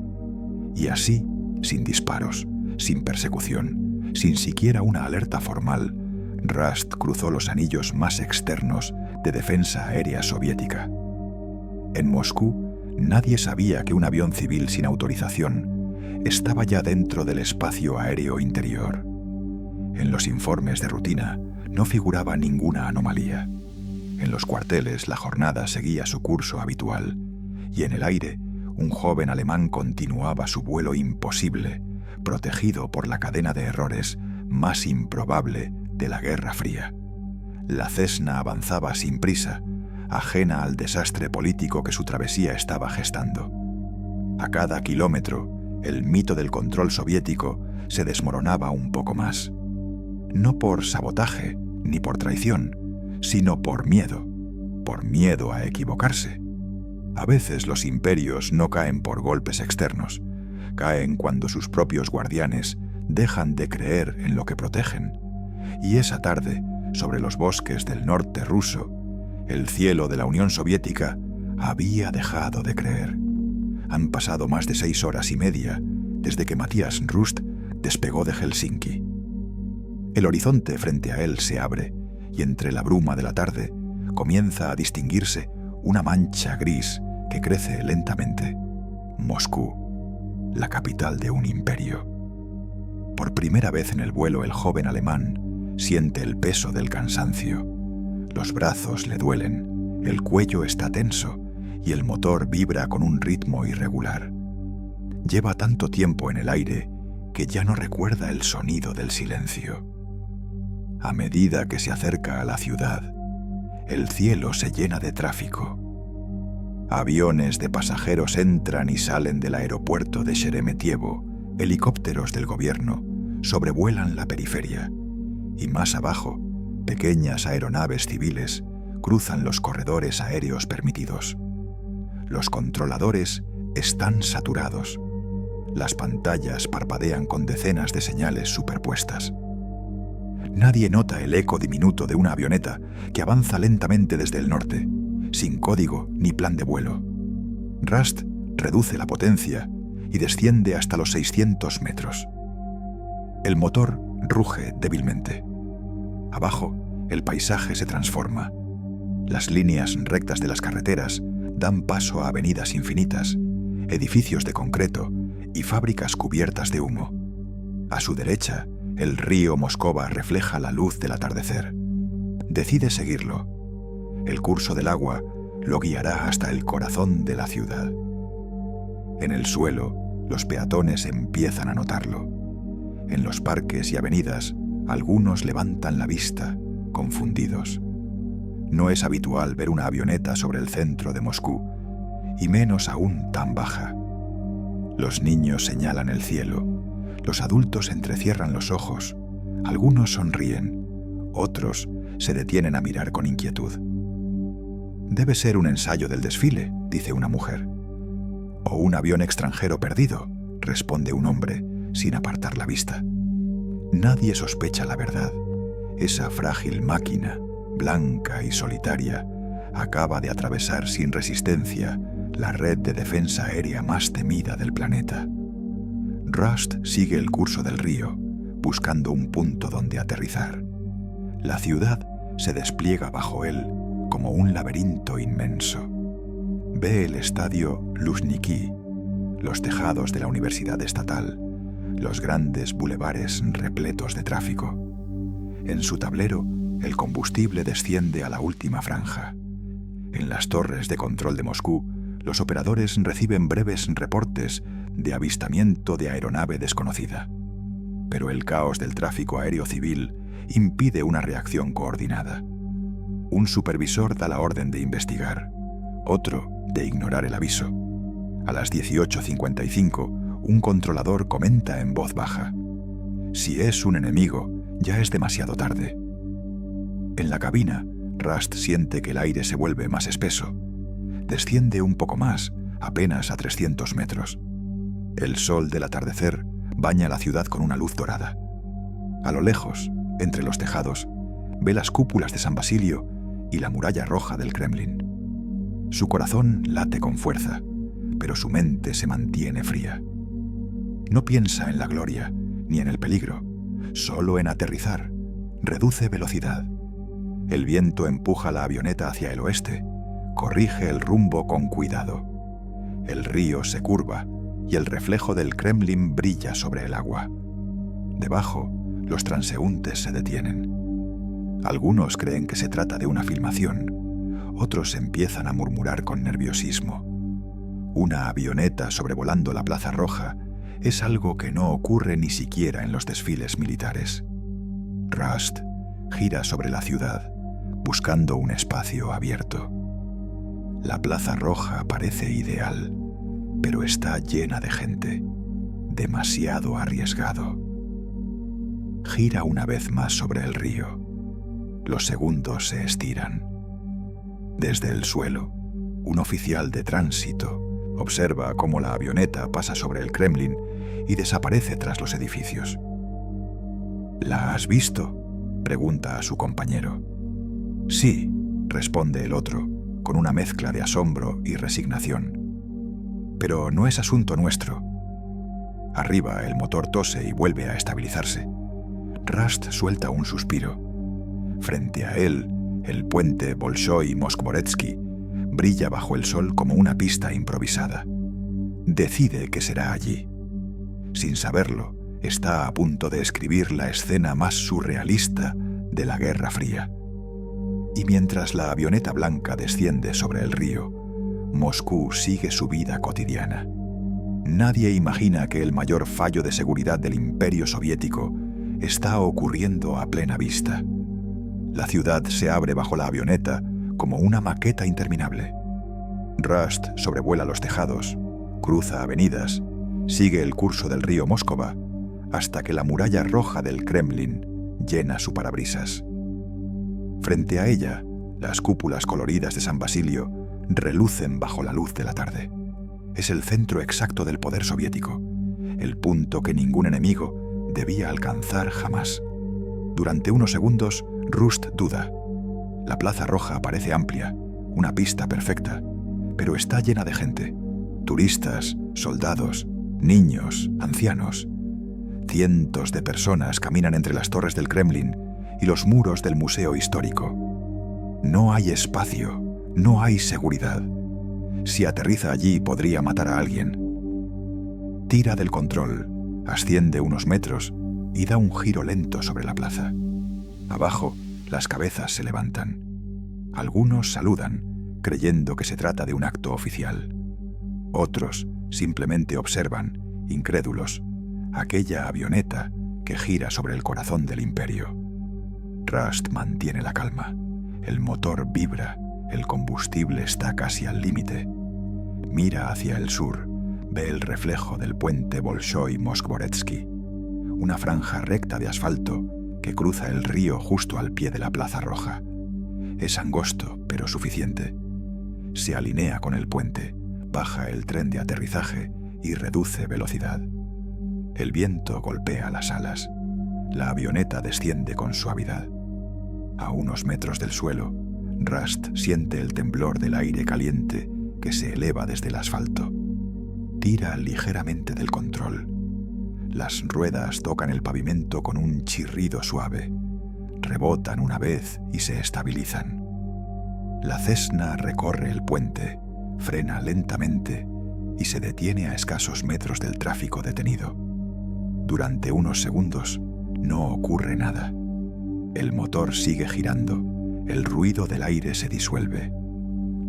Y así, sin disparos, sin persecución, sin siquiera una alerta formal, Rust cruzó los anillos más externos de defensa aérea soviética. En Moscú, nadie sabía que un avión civil sin autorización estaba ya dentro del espacio aéreo interior. En los informes de rutina no figuraba ninguna anomalía. En los cuarteles la jornada seguía su curso habitual y en el aire un joven alemán continuaba su vuelo imposible, protegido por la cadena de errores más improbable de la Guerra Fría. La Cessna avanzaba sin prisa, ajena al desastre político que su travesía estaba gestando. A cada kilómetro, el mito del control soviético se desmoronaba un poco más. No por sabotaje ni por traición, sino por miedo a equivocarse. A veces los imperios no caen por golpes externos, caen cuando sus propios guardianes dejan de creer en lo que protegen. Y esa tarde, sobre los bosques del norte ruso, el cielo de la Unión Soviética había dejado de creer. Han pasado más de 6 horas y media desde que Matías Rust despegó de Helsinki. El horizonte frente a él se abre y entre la bruma de la tarde comienza a distinguirse una mancha gris que crece lentamente. Moscú, la capital de un imperio. Por primera vez en el vuelo, el joven alemán siente el peso del cansancio. Los brazos le duelen, el cuello está tenso y el motor vibra con un ritmo irregular. Lleva tanto tiempo en el aire que ya no recuerda el sonido del silencio. A medida que se acerca a la ciudad, el cielo se llena de tráfico. Aviones de pasajeros entran y salen del aeropuerto de Sheremetyevo, helicópteros del gobierno sobrevuelan la periferia, y más abajo, pequeñas aeronaves civiles cruzan los corredores aéreos permitidos. Los controladores están saturados. Las pantallas parpadean con decenas de señales superpuestas. Nadie nota el eco diminuto de una avioneta que avanza lentamente desde el norte, sin código ni plan de vuelo. Rust reduce la potencia y desciende hasta los 600 metros. El motor ruge débilmente. Abajo, el paisaje se transforma. Las líneas rectas de las carreteras dan paso a avenidas infinitas, edificios de concreto y fábricas cubiertas de humo. A su derecha, el río Moscova refleja la luz del atardecer. Decide seguirlo. El curso del agua lo guiará hasta el corazón de la ciudad. En el suelo, los peatones empiezan a notarlo. En los parques y avenidas, algunos levantan la vista, confundidos. No es habitual ver una avioneta sobre el centro de Moscú, y menos aún tan baja. Los niños señalan el cielo, los adultos entrecierran los ojos, algunos sonríen, otros se detienen a mirar con inquietud. «Debe ser un ensayo del desfile», dice una mujer. «O un avión extranjero perdido», responde un hombre, sin apartar la vista. Nadie sospecha la verdad. Esa frágil máquina, blanca y solitaria, acaba de atravesar sin resistencia la red de defensa aérea más temida del planeta. Rust sigue el curso del río, buscando un punto donde aterrizar. La ciudad se despliega bajo él como un laberinto inmenso. Ve el estadio Luzhniki, los tejados de la Universidad Estatal, los grandes bulevares repletos de tráfico. En su tablero, el combustible desciende a la última franja. En las torres de control de Moscú, los operadores reciben breves reportes de avistamiento de aeronave desconocida. Pero el caos del tráfico aéreo civil impide una reacción coordinada. Un supervisor da la orden de investigar, otro de ignorar el aviso. A las 18:55, un controlador comenta en voz baja: «Si es un enemigo, ya es demasiado tarde». En la cabina, Rust siente que el aire se vuelve más espeso. Desciende un poco más, apenas a 300 metros. El sol del atardecer baña la ciudad con una luz dorada. A lo lejos, entre los tejados, ve las cúpulas de San Basilio y la muralla roja del Kremlin. Su corazón late con fuerza, pero su mente se mantiene fría. No piensa en la gloria ni en el peligro, solo en aterrizar. Reduce velocidad. El viento empuja la avioneta hacia el oeste. Corrige el rumbo con cuidado. El río se curva y el reflejo del Kremlin brilla sobre el agua. Debajo, los transeúntes se detienen. Algunos creen que se trata de una filmación. Otros empiezan a murmurar con nerviosismo. Una avioneta sobrevolando la Plaza Roja es algo que no ocurre ni siquiera en los desfiles militares. Rust gira sobre la ciudad, buscando un espacio abierto. La Plaza Roja parece ideal, pero está llena de gente, demasiado arriesgado. Gira una vez más sobre el río. Los segundos se estiran. Desde el suelo, un oficial de tránsito observa cómo la avioneta pasa sobre el Kremlin y desaparece tras los edificios. ¿La has visto?, pregunta a su compañero. Sí, responde el otro, con una mezcla de asombro y resignación. Pero no es asunto nuestro. Arriba el motor tose y vuelve a estabilizarse. Rust suelta un suspiro. Frente a él, el puente Bolshoi-Moskvoretsky brilla bajo el sol como una pista improvisada. Decide que será allí. Sin saberlo, está a punto de escribir la escena más surrealista de la Guerra Fría. Y mientras la avioneta blanca desciende sobre el río, Moscú sigue su vida cotidiana. Nadie imagina que el mayor fallo de seguridad del Imperio Soviético está ocurriendo a plena vista. La ciudad se abre bajo la avioneta como una maqueta interminable. Rust sobrevuela los tejados, cruza avenidas, sigue el curso del río Móskova, hasta que la muralla roja del Kremlin llena su parabrisas. Frente a ella, las cúpulas coloridas de San Basilio relucen bajo la luz de la tarde. Es el centro exacto del poder soviético, el punto que ningún enemigo debía alcanzar jamás. Durante unos segundos, Rust duda. La Plaza Roja parece amplia, una pista perfecta, pero está llena de gente. Turistas, soldados, niños, ancianos. Cientos de personas caminan entre las torres del Kremlin y los muros del Museo Histórico. No hay espacio, no hay seguridad. Si aterriza allí podría matar a alguien. Tira del control, asciende unos metros y da un giro lento sobre la plaza. Abajo, las cabezas se levantan. Algunos saludan, creyendo que se trata de un acto oficial. Otros simplemente observan, incrédulos, aquella avioneta que gira sobre el corazón del imperio. Rust mantiene la calma. El motor vibra, el combustible está casi al límite. Mira hacia el sur, ve el reflejo del puente Bolshoi-Moskvoretsky, una franja recta de asfalto que cruza el río justo al pie de la Plaza Roja. Es angosto, pero suficiente. Se alinea con el puente, baja el tren de aterrizaje y reduce velocidad. El viento golpea las alas. La avioneta desciende con suavidad. A unos metros del suelo, Rust siente el temblor del aire caliente que se eleva desde el asfalto. Tira ligeramente del control. Las ruedas tocan el pavimento con un chirrido suave. Rebotan una vez y se estabilizan. La Cessna recorre el puente, frena lentamente y se detiene a escasos metros del tráfico detenido. Durante unos segundos no ocurre nada. El motor sigue girando, el ruido del aire se disuelve.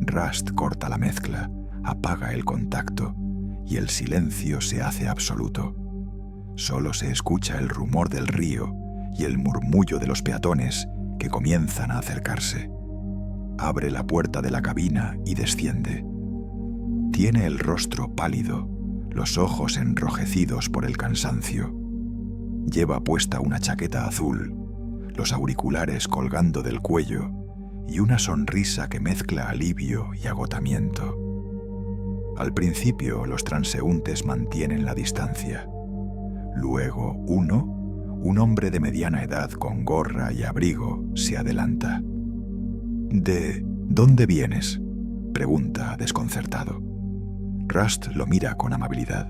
Rust corta la mezcla, apaga el contacto y el silencio se hace absoluto. Solo se escucha el rumor del río y el murmullo de los peatones que comienzan a acercarse. Abre la puerta de la cabina y desciende. Tiene el rostro pálido, los ojos enrojecidos por el cansancio. Lleva puesta una chaqueta azul, los auriculares colgando del cuello y una sonrisa que mezcla alivio y agotamiento. Al principio los transeúntes mantienen la distancia. Luego un hombre de mediana edad con gorra y abrigo, se adelanta. ¿De dónde vienes?, pregunta desconcertado. Rust lo mira con amabilidad.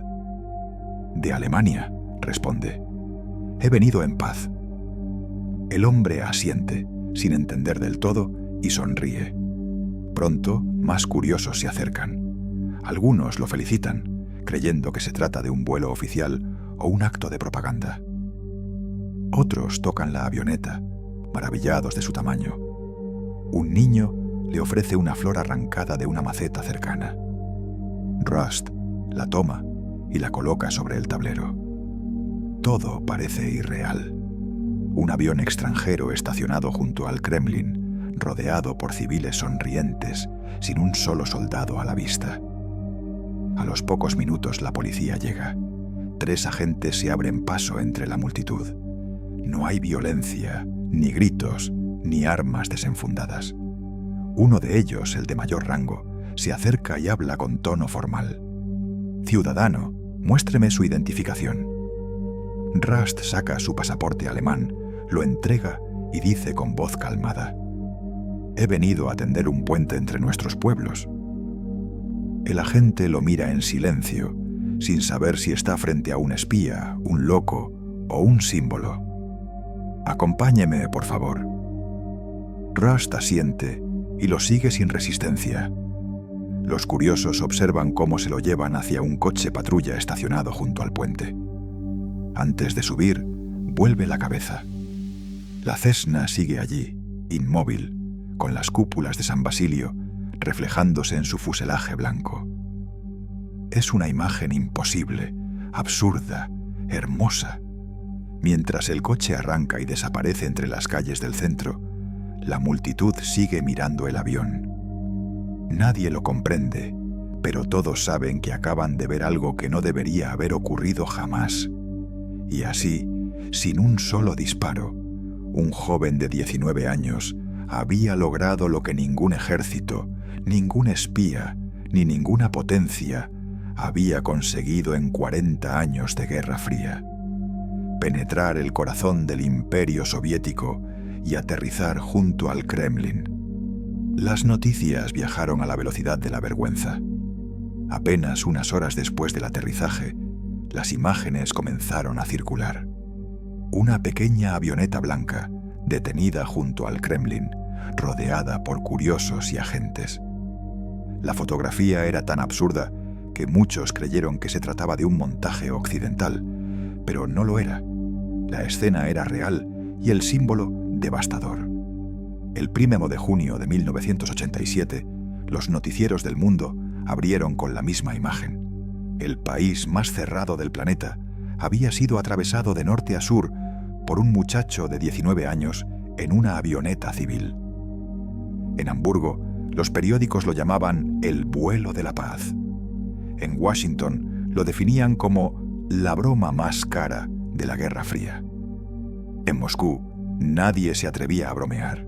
De Alemania, responde. He venido en paz. El hombre asiente, sin entender del todo, y sonríe. Pronto, más curiosos se acercan. Algunos lo felicitan, creyendo que se trata de un vuelo oficial o un acto de propaganda. Otros tocan la avioneta, maravillados de su tamaño. Un niño le ofrece una flor arrancada de una maceta cercana. Rust la toma y la coloca sobre el tablero. Todo parece irreal. Un avión extranjero estacionado junto al Kremlin rodeado por civiles sonrientes, sin un solo soldado a la vista. A los pocos minutos la policía llega. 3 agentes se abren paso entre la multitud. No hay violencia, ni gritos, ni armas desenfundadas. Uno de ellos, el de mayor rango, se acerca y habla con tono formal. «Ciudadano, muéstreme su identificación». Rust saca su pasaporte alemán, lo entrega y dice con voz calmada: «He venido a tender un puente entre nuestros pueblos». El agente lo mira en silencio, sin saber si está frente a un espía, un loco o un símbolo. «Acompáñeme, por favor». Rust asiente y lo sigue sin resistencia. Los curiosos observan cómo se lo llevan hacia un coche patrulla estacionado junto al puente. Antes de subir, vuelve la cabeza. La Cessna sigue allí, inmóvil, con las cúpulas de San Basilio reflejándose en su fuselaje blanco. Es una imagen imposible, absurda, hermosa. Mientras el coche arranca y desaparece entre las calles del centro, la multitud sigue mirando el avión. Nadie lo comprende, pero todos saben que acaban de ver algo que no debería haber ocurrido jamás. Y así, sin un solo disparo, un joven de 19 años había logrado lo que ningún ejército, ningún espía, ni ninguna potencia había conseguido en 40 años de Guerra Fría: penetrar el corazón del Imperio Soviético y aterrizar junto al Kremlin. Las noticias viajaron a la velocidad de la vergüenza. Apenas unas horas después del aterrizaje, las imágenes comenzaron a circular. Una pequeña avioneta blanca, detenida junto al Kremlin, rodeada por curiosos y agentes. La fotografía era tan absurda que muchos creyeron que se trataba de un montaje occidental, pero no lo era. La escena era real y el símbolo devastador. El 1 de junio de 1987, los noticieros del mundo abrieron con la misma imagen. El país más cerrado del planeta había sido atravesado de norte a sur por un muchacho de 19 años en una avioneta civil. En Hamburgo, los periódicos lo llamaban el vuelo de la paz. En Washington lo definían como la broma más cara de la Guerra Fría. En Moscú, nadie se atrevía a bromear.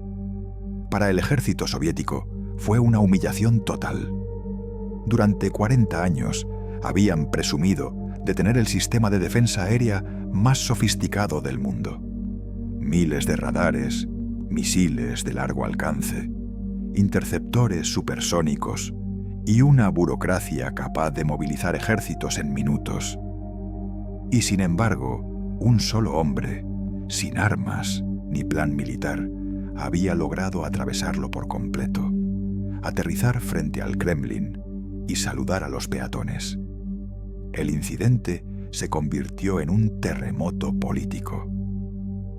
Para el ejército soviético fue una humillación total. Durante 40 años habían presumido de tener el sistema de defensa aérea más sofisticado del mundo. Miles de radares, misiles de largo alcance, interceptores supersónicos y una burocracia capaz de movilizar ejércitos en minutos. Y sin embargo, un solo hombre, sin armas ni plan militar, había logrado atravesarlo por completo, aterrizar frente al Kremlin y saludar a los peatones. El incidente se convirtió en un terremoto político.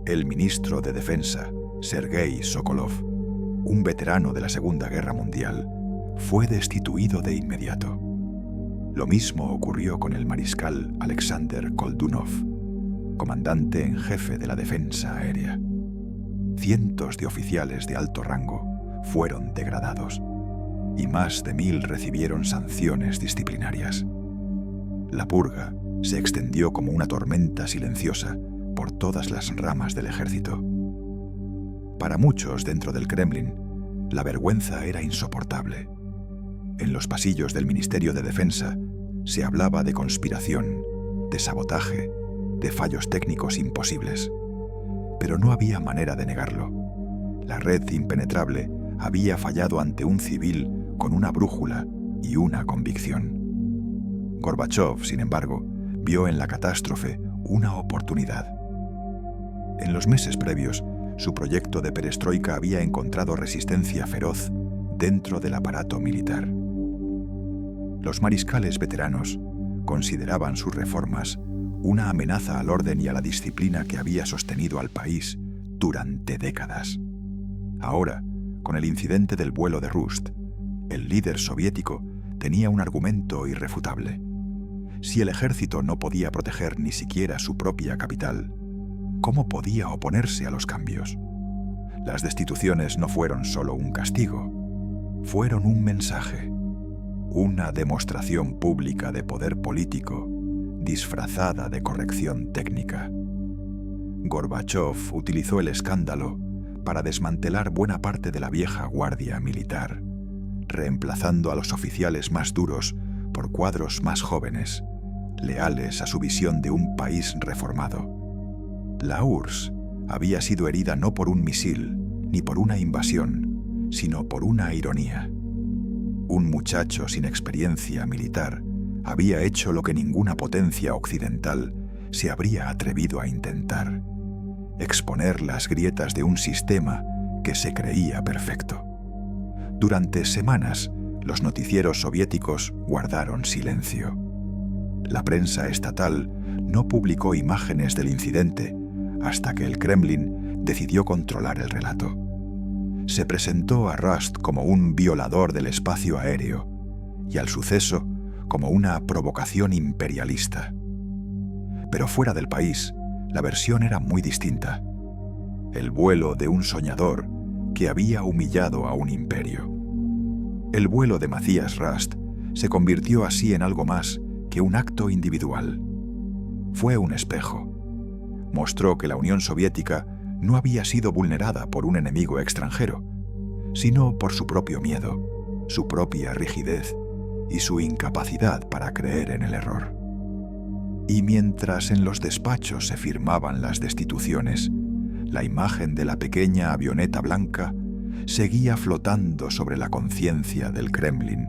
El ministro de Defensa, Sergei Sokolov, un veterano de la Segunda Guerra Mundial, fue destituido de inmediato. Lo mismo ocurrió con el mariscal Alexander Koldunov, comandante en jefe de la defensa aérea. Cientos de oficiales de alto rango fueron degradados y más de 1000 recibieron sanciones disciplinarias. La purga se extendió como una tormenta silenciosa por todas las ramas del ejército. Para muchos dentro del Kremlin, la vergüenza era insoportable. En los pasillos del Ministerio de Defensa se hablaba de conspiración, de sabotaje, de fallos técnicos imposibles. Pero no había manera de negarlo. La red impenetrable había fallado ante un civil con una brújula y una convicción. Gorbachov, sin embargo, vio en la catástrofe una oportunidad. En los meses previos, su proyecto de perestroika había encontrado resistencia feroz dentro del aparato militar. Los mariscales veteranos consideraban sus reformas una amenaza al orden y a la disciplina que había sostenido al país durante décadas. Ahora, con el incidente del vuelo de Rust, el líder soviético tenía un argumento irrefutable. Si el ejército no podía proteger ni siquiera su propia capital, ¿cómo podía oponerse a los cambios? Las destituciones no fueron solo un castigo, fueron un mensaje, una demostración pública de poder político disfrazada de corrección técnica. Gorbachov utilizó el escándalo para desmantelar buena parte de la vieja guardia militar, reemplazando a los oficiales más duros por cuadros más jóvenes, leales a su visión de un país reformado. La URSS había sido herida no por un misil ni por una invasión, sino por una ironía. Un muchacho sin experiencia militar había hecho lo que ninguna potencia occidental se habría atrevido a intentar: exponer las grietas de un sistema que se creía perfecto. Durante semanas, los noticieros soviéticos guardaron silencio. La prensa estatal no publicó imágenes del incidente hasta que el Kremlin decidió controlar el relato. Se presentó a Rust como un violador del espacio aéreo y al suceso como una provocación imperialista. Pero fuera del país, la versión era muy distinta. El vuelo de un soñador que había humillado a un imperio. El vuelo de Matthias Rust se convirtió así en algo más que un acto individual. Fue un espejo. Mostró que la Unión Soviética no había sido vulnerada por un enemigo extranjero, sino por su propio miedo, su propia rigidez y su incapacidad para creer en el error. Y mientras en los despachos se firmaban las destituciones, la imagen de la pequeña avioneta blanca seguía flotando sobre la conciencia del Kremlin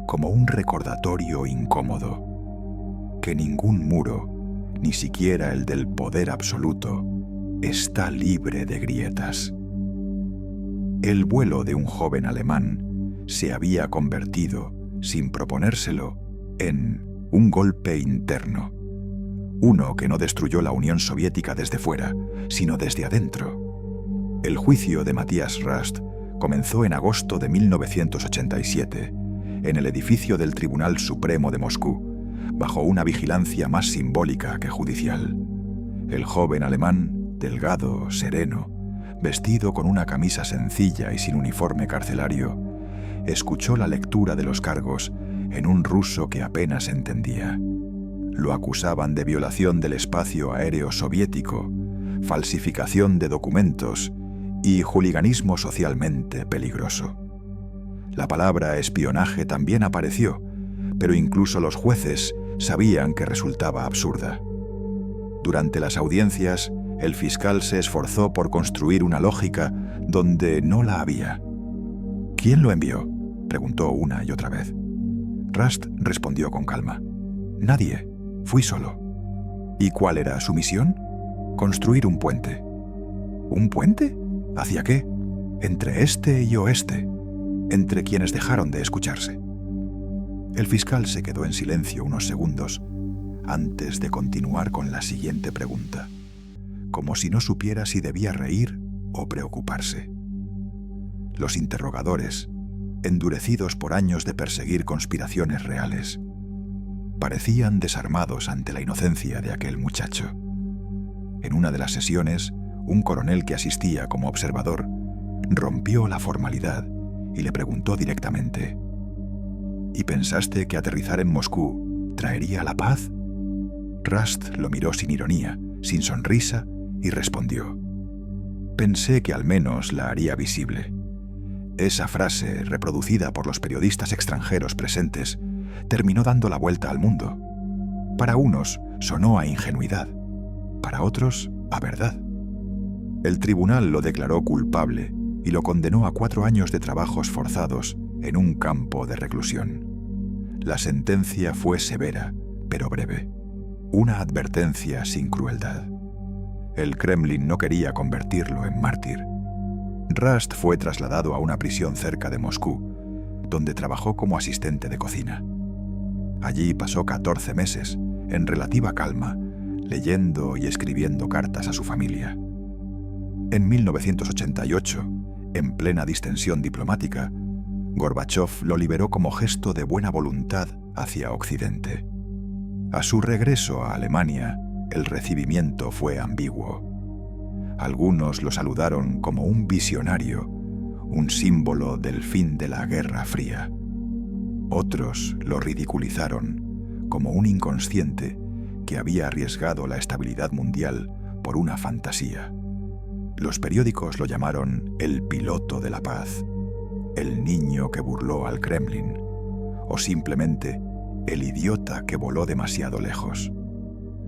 como un recordatorio incómodo: que ningún muro, ni siquiera el del poder absoluto, está libre de grietas. El vuelo de un joven alemán se había convertido, sin proponérselo, en un golpe interno. Uno que no destruyó la Unión Soviética desde fuera, sino desde adentro. El juicio de Matthias Rust comenzó en agosto de 1987, en el edificio del Tribunal Supremo de Moscú, bajo una vigilancia más simbólica que judicial. El joven alemán, delgado, sereno, vestido con una camisa sencilla y sin uniforme carcelario, escuchó la lectura de los cargos en un ruso que apenas entendía. Lo acusaban de violación del espacio aéreo soviético, falsificación de documentos y hooliganismo socialmente peligroso. La palabra espionaje también apareció, pero incluso los jueces sabían que resultaba absurda. Durante las audiencias, el fiscal se esforzó por construir una lógica donde no la había. ¿Quién lo envió?, preguntó una y otra vez. Rust respondió con calma: nadie, fui solo. ¿Y cuál era su misión? Construir un puente. ¿Un puente? ¿Hacia qué? Entre este y oeste, entre quienes dejaron de escucharse. El fiscal se quedó en silencio unos segundos antes de continuar con la siguiente pregunta, como si no supiera si debía reír o preocuparse. Los interrogadores, endurecidos por años de perseguir conspiraciones reales, parecían desarmados ante la inocencia de aquel muchacho. En una de las sesiones, un coronel que asistía como observador rompió la formalidad y le preguntó directamente: ¿y pensaste que aterrizar en Moscú traería la paz? Rust lo miró sin ironía, sin sonrisa, y respondió: pensé que al menos la haría visible. Esa frase, reproducida por los periodistas extranjeros presentes, terminó dando la vuelta al mundo. Para unos sonó a ingenuidad, para otros a verdad. El tribunal lo declaró culpable y lo condenó a 4 años de trabajos forzados en un campo de reclusión. La sentencia fue severa, pero breve. Una advertencia sin crueldad. El Kremlin no quería convertirlo en mártir. Rust fue trasladado a una prisión cerca de Moscú, donde trabajó como asistente de cocina. Allí pasó 14 meses, en relativa calma, leyendo y escribiendo cartas a su familia. En 1988, en plena distensión diplomática, Gorbachov lo liberó como gesto de buena voluntad hacia Occidente. A su regreso a Alemania, el recibimiento fue ambiguo. Algunos lo saludaron como un visionario, un símbolo del fin de la Guerra Fría. Otros lo ridiculizaron como un inconsciente que había arriesgado la estabilidad mundial por una fantasía. Los periódicos lo llamaron el piloto de la paz, el niño que burló al Kremlin, o simplemente el idiota que voló demasiado lejos.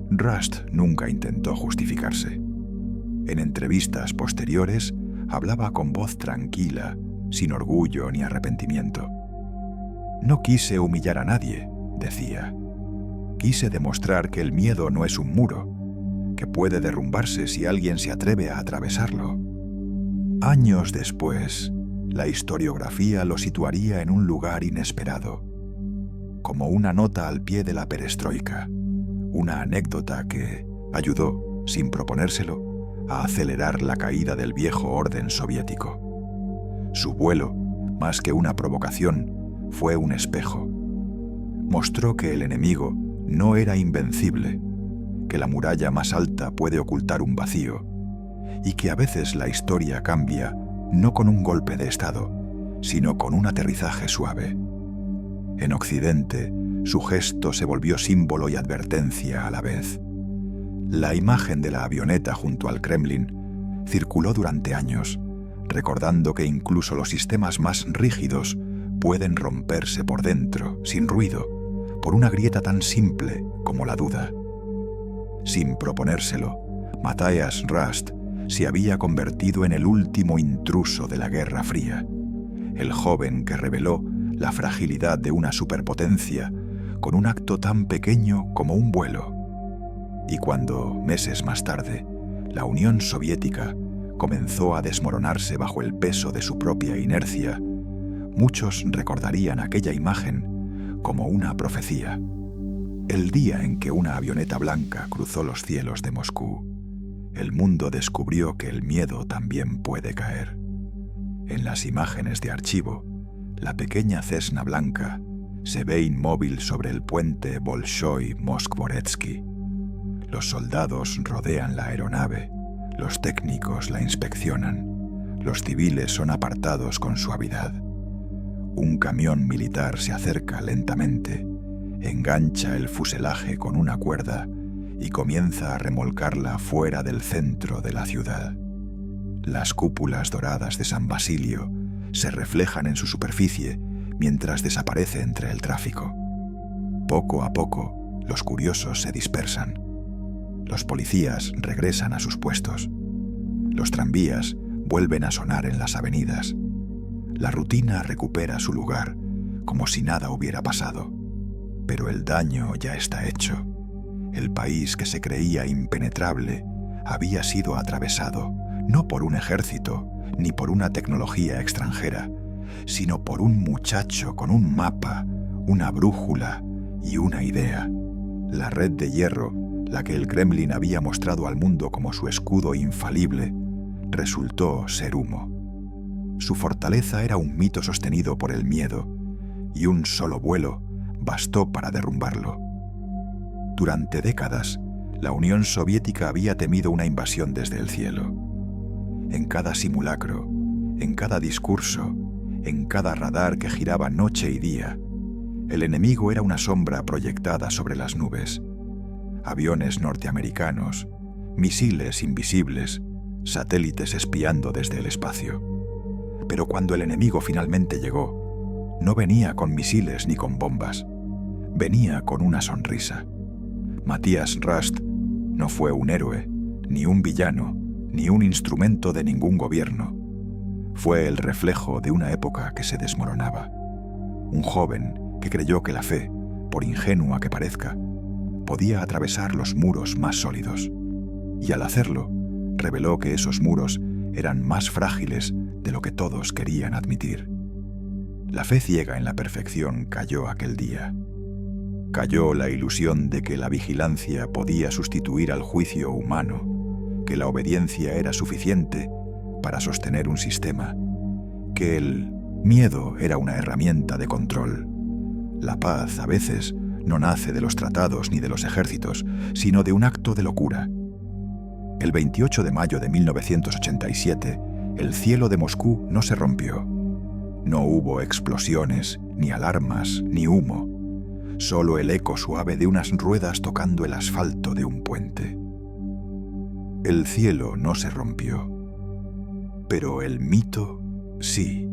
Rust nunca intentó justificarse. En entrevistas posteriores hablaba con voz tranquila, sin orgullo ni arrepentimiento. No quise humillar a nadie, decía. Quise demostrar que el miedo no es un muro, que puede derrumbarse si alguien se atreve a atravesarlo. Años después, la historiografía lo situaría en un lugar inesperado, como una nota al pie de la perestroika, una anécdota que ayudó, sin proponérselo, a acelerar la caída del viejo orden soviético. Su vuelo, más que una provocación, fue un espejo. Mostró que el enemigo no era invencible, que la muralla más alta puede ocultar un vacío, y que a veces la historia cambia no con un golpe de estado, sino con un aterrizaje suave. En Occidente, su gesto se volvió símbolo y advertencia a la vez. La imagen de la avioneta junto al Kremlin circuló durante años, recordando que incluso los sistemas más rígidos pueden romperse por dentro, sin ruido, por una grieta tan simple como la duda. Sin proponérselo, Matthias Rust se había convertido en el último intruso de la Guerra Fría, el joven que reveló la fragilidad de una superpotencia con un acto tan pequeño como un vuelo. Y cuando, meses más tarde, la Unión Soviética comenzó a desmoronarse bajo el peso de su propia inercia, muchos recordarían aquella imagen como una profecía. El día en que una avioneta blanca cruzó los cielos de Moscú, el mundo descubrió que el miedo también puede caer. En las imágenes de archivo, la pequeña Cessna blanca se ve inmóvil sobre el puente Bolshoi-Moskvoretsky. Los soldados rodean la aeronave, los técnicos la inspeccionan, los civiles son apartados con suavidad. Un camión militar se acerca lentamente, engancha el fuselaje con una cuerda y comienza a remolcarla fuera del centro de la ciudad. Las cúpulas doradas de San Basilio se reflejan en su superficie mientras desaparece entre el tráfico. Poco a poco, los curiosos se dispersan. Los policías regresan a sus puestos. Los tranvías vuelven a sonar en las avenidas. La rutina recupera su lugar, como si nada hubiera pasado. Pero el daño ya está hecho. El país que se creía impenetrable había sido atravesado, no por un ejército, ni por una tecnología extranjera, sino por un muchacho con un mapa, una brújula y una idea. La red de hierro, la que el Kremlin había mostrado al mundo como su escudo infalible, resultó ser humo. Su fortaleza era un mito sostenido por el miedo, y un solo vuelo bastó para derrumbarlo. Durante décadas, la Unión Soviética había temido una invasión desde el cielo. En cada simulacro, en cada discurso, en cada radar que giraba noche y día, el enemigo era una sombra proyectada sobre las nubes. Aviones norteamericanos, misiles invisibles, satélites espiando desde el espacio. Pero cuando el enemigo finalmente llegó, no venía con misiles ni con bombas, venía con una sonrisa. Matthias Rust no fue un héroe, ni un villano, ni un instrumento de ningún gobierno. Fue el reflejo de una época que se desmoronaba. Un joven que creyó que la fe, por ingenua que parezca, podía atravesar los muros más sólidos. Y al hacerlo, reveló que esos muros eran más frágiles de lo que todos querían admitir. La fe ciega en la perfección cayó aquel día. Cayó la ilusión de que la vigilancia podía sustituir al juicio humano, que la obediencia era suficiente para sostener un sistema, que el miedo era una herramienta de control. La paz, a veces, no nace de los tratados ni de los ejércitos, sino de un acto de locura. El 28 de mayo de 1987, el cielo de Moscú no se rompió. No hubo explosiones, ni alarmas, ni humo. Solo el eco suave de unas ruedas tocando el asfalto de un puente. El cielo no se rompió, pero el mito sí.